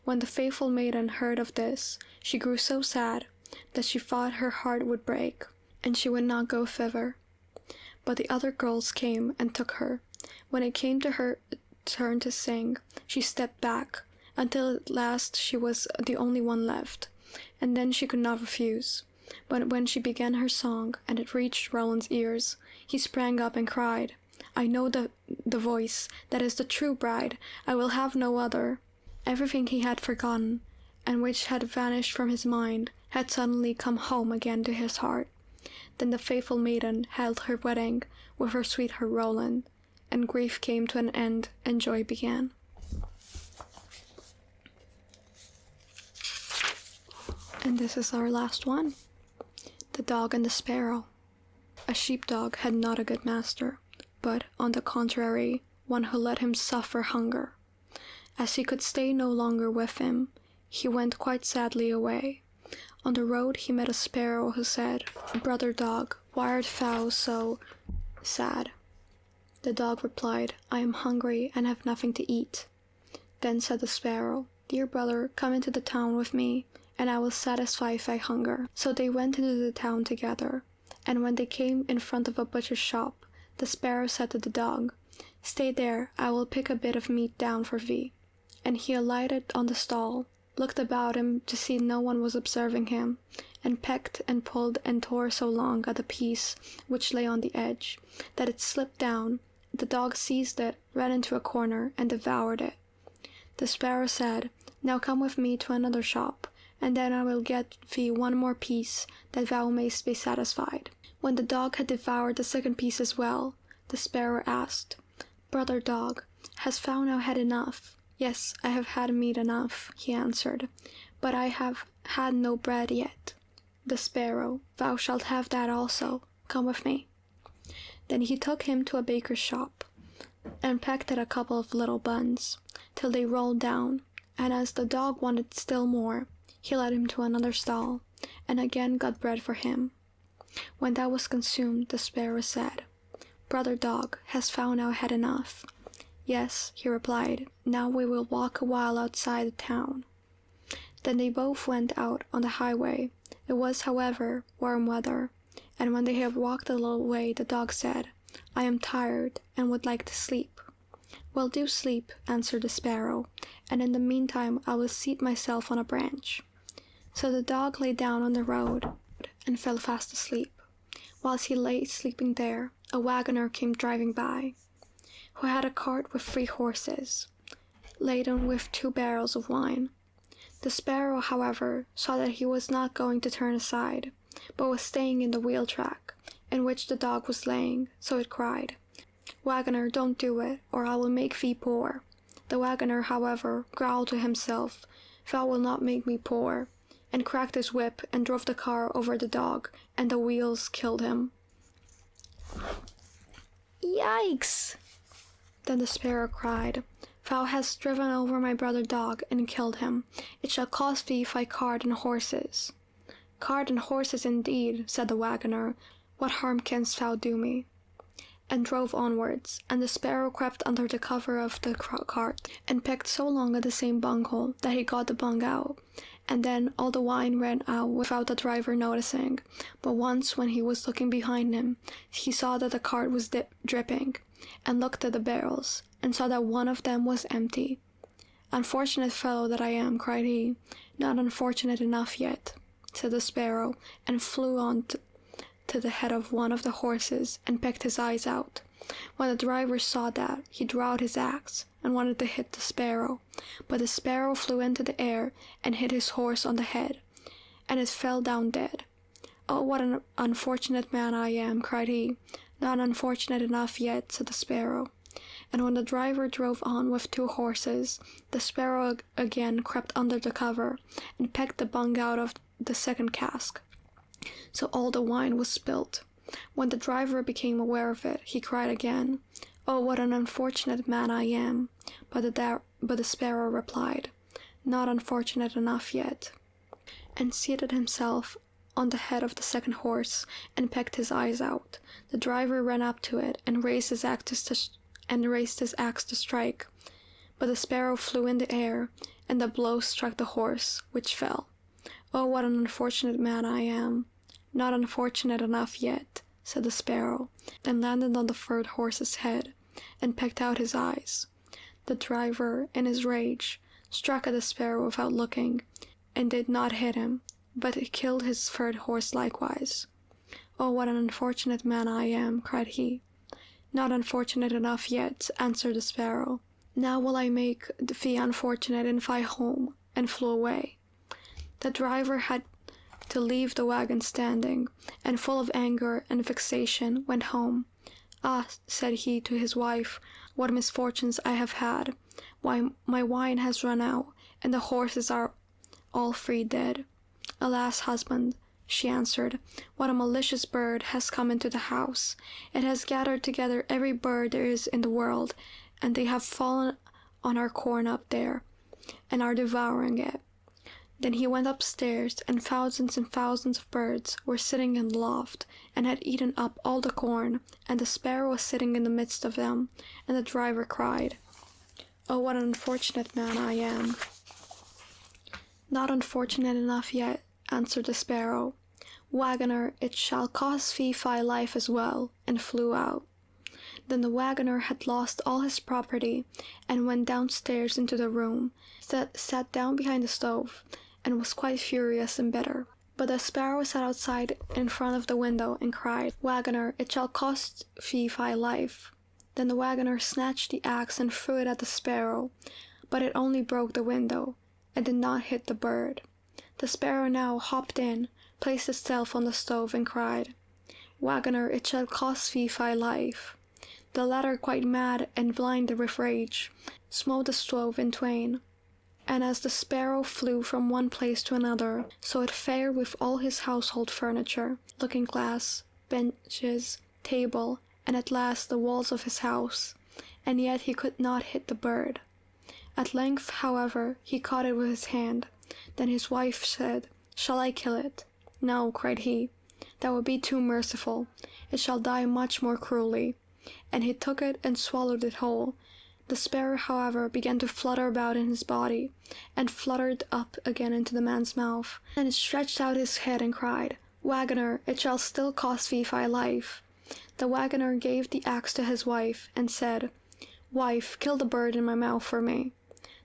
When the faithful maiden heard of this, she grew so sad that she thought her heart would break, and she would not go thither. But the other girls came and took her. When it came to her turn to sing, she stepped back, until at last she was the only one left, and then she could not refuse. But when she began her song, and it reached Roland's ears, he sprang up and cried, "I know the voice, that is the true bride, I will have no other." Everything he had forgotten, and which had vanished from his mind, had suddenly come home again to his heart. Then the faithful maiden held her wedding with her sweetheart Roland, and grief came to an end and joy began. And this is our last one. The Dog and the Sparrow. A sheepdog had not a good master, but, on the contrary, one who let him suffer hunger. As he could stay no longer with him, he went quite sadly away. On the road he met a sparrow who said, "Brother dog, why art thou so sad?" The dog replied, "I am hungry and have nothing to eat." Then said the sparrow, "Dear brother, come into the town with me, and I will satisfy thy hunger." So they went into the town together, and when they came in front of a butcher's shop, the sparrow said to the dog, "Stay there, I will pick a bit of meat down for thee." And he alighted on the stall, looked about him to see no one was observing him, and pecked and pulled and tore so long at the piece which lay on the edge, that it slipped down. The dog seized it, ran into a corner, and devoured it. The sparrow said, "Now come with me to another shop, and then I will get thee one more piece, that thou mayst be satisfied." When the dog had devoured the second piece as well, the sparrow asked, "Brother dog, hast thou now had enough?" "Yes, I have had meat enough," he answered, "but I have had no bread yet." The sparrow, "Thou shalt have that also. Come with me." Then he took him to a baker's shop, and pecked at a couple of little buns, till they rolled down, and as the dog wanted still more, he led him to another stall, and again got bread for him. When that was consumed, the sparrow said, "Brother dog, hast thou now had enough?" "Yes," he replied, "now we will walk a while outside the town." Then they both went out on the highway. It was, however, warm weather, and when they had walked a little way, the dog said, "I am tired, and would like to sleep." "Well, do sleep," answered the sparrow, "and in the meantime I will seat myself on a branch." So the dog lay down on the road, and fell fast asleep. Whilst he lay sleeping there, a wagoner came driving by, who had a cart with 3 horses, laden with 2 barrels of wine. The sparrow, however, saw that he was not going to turn aside, but was staying in the wheel track, in which the dog was laying, so it cried, "Wagoner, don't do it, or I will make thee poor." The wagoner, however, growled to himself, "Thou wilt not make me poor," and cracked his whip and drove the car over the dog, and the wheels killed him. "Yikes!" Then the sparrow cried, "Thou hast driven over my brother dog and killed him. It shall cost thee thy cart and horses." "Cart and horses indeed," said the wagoner. "What harm canst thou do me?" And drove onwards, and the sparrow crept under the cover of the cart, and pecked so long at the same bunghole that he got the bung out, and then all the wine ran out without the driver noticing. But once, when he was looking behind him, he saw that the cart was dripping, and looked at the barrels, and saw that one of them was empty. "Unfortunate fellow that I am," cried he. "Not unfortunate enough yet," said the sparrow, and flew on to the head of one of the horses and pecked his eyes out. When the driver saw that, he drew out his axe and wanted to hit the sparrow, but the sparrow flew into the air and hit his horse on the head, and it fell down dead. "Oh, what an unfortunate man I am," cried he. "Not unfortunate enough yet," said the sparrow. And when the driver drove on with 2 horses, the sparrow again crept under the cover and pecked the bung out of the second cask. So all the wine was spilt. When the driver became aware of it, he cried again, "Oh, what an unfortunate man I am." But the sparrow replied, "Not unfortunate enough yet," and seated himself on the head of the second horse and pecked his eyes out. The driver ran up to it and raised his axe to strike, but the sparrow flew in the air, and the blow struck the horse, which fell. "Oh, what an unfortunate man I am." "Not unfortunate enough yet," said the sparrow, and landed on the 3rd horse's head, and pecked out his eyes. The driver, in his rage, struck at the sparrow without looking, and did not hit him, but he killed his 3rd horse likewise. "Oh, what an unfortunate man I am," cried he. "Not unfortunate enough yet," answered the sparrow. "Now will I make thee unfortunate in thy home," and flew away. The driver had to leave the wagon standing, and full of anger and vexation went home. "Ah," said he to his wife, "what misfortunes I have had! Why, my wine has run out, and the horses are all three dead." "Alas, husband," she answered, "what a malicious bird has come into the house! It has gathered together every bird there is in the world, and they have fallen on our corn up there, and are devouring it." Then he went upstairs, and thousands of birds were sitting in the loft, and had eaten up all the corn, and the sparrow was sitting in the midst of them, and the driver cried, "Oh, what an unfortunate man I am!" "Not unfortunate enough yet," answered the sparrow. "Wagoner, it shall cost thee thy life as well," and flew out. Then the wagoner had lost all his property, and went downstairs into the room, sat down behind the stove, and was quite furious and bitter. But the sparrow sat outside in front of the window and cried, "Wagoner, it shall cost thee thy life." Then the wagoner snatched the axe and threw it at the sparrow, but it only broke the window, and did not hit the bird. The sparrow now hopped in, placed itself on the stove, and cried, "Wagoner, it shall cost thee thy life." The latter, quite mad and blinded with rage, smote the stove in twain. And as the sparrow flew from one place to another, so it fared with all his household furniture, looking-glass, benches, table, and at last the walls of his house, and yet he could not hit the bird. At length, however, he caught it with his hand. Then his wife said, "Shall I kill it?" "No," cried he, "that would be too merciful. It shall die much more cruelly." And he took it and swallowed it whole. The sparrow, however, began to flutter about in his body, and fluttered up again into the man's mouth. And it stretched out his head and cried, "Wagoner, it shall still cost thee thy life." The wagoner gave the axe to his wife, and said, "Wife, kill the bird in my mouth for me."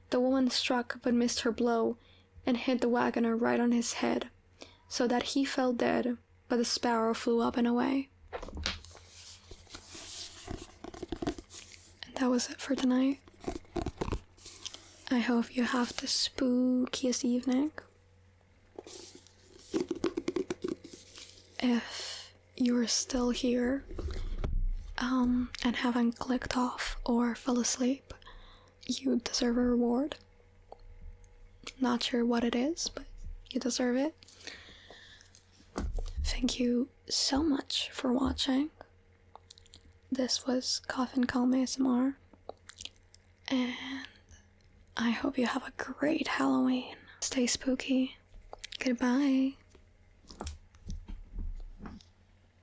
The woman struck but missed her blow, and hit the wagoner right on his head, so that he fell dead, but the sparrow flew up and away. And that was it for tonight. I hope you have the spookiest evening. If you're still here, and haven't clicked off or fell asleep, you deserve a reward. Not sure what it is, but you deserve it. Thank you so much for watching. This was Coffin Calm ASMR, and I hope you have a great Halloween. Stay spooky. Goodbye.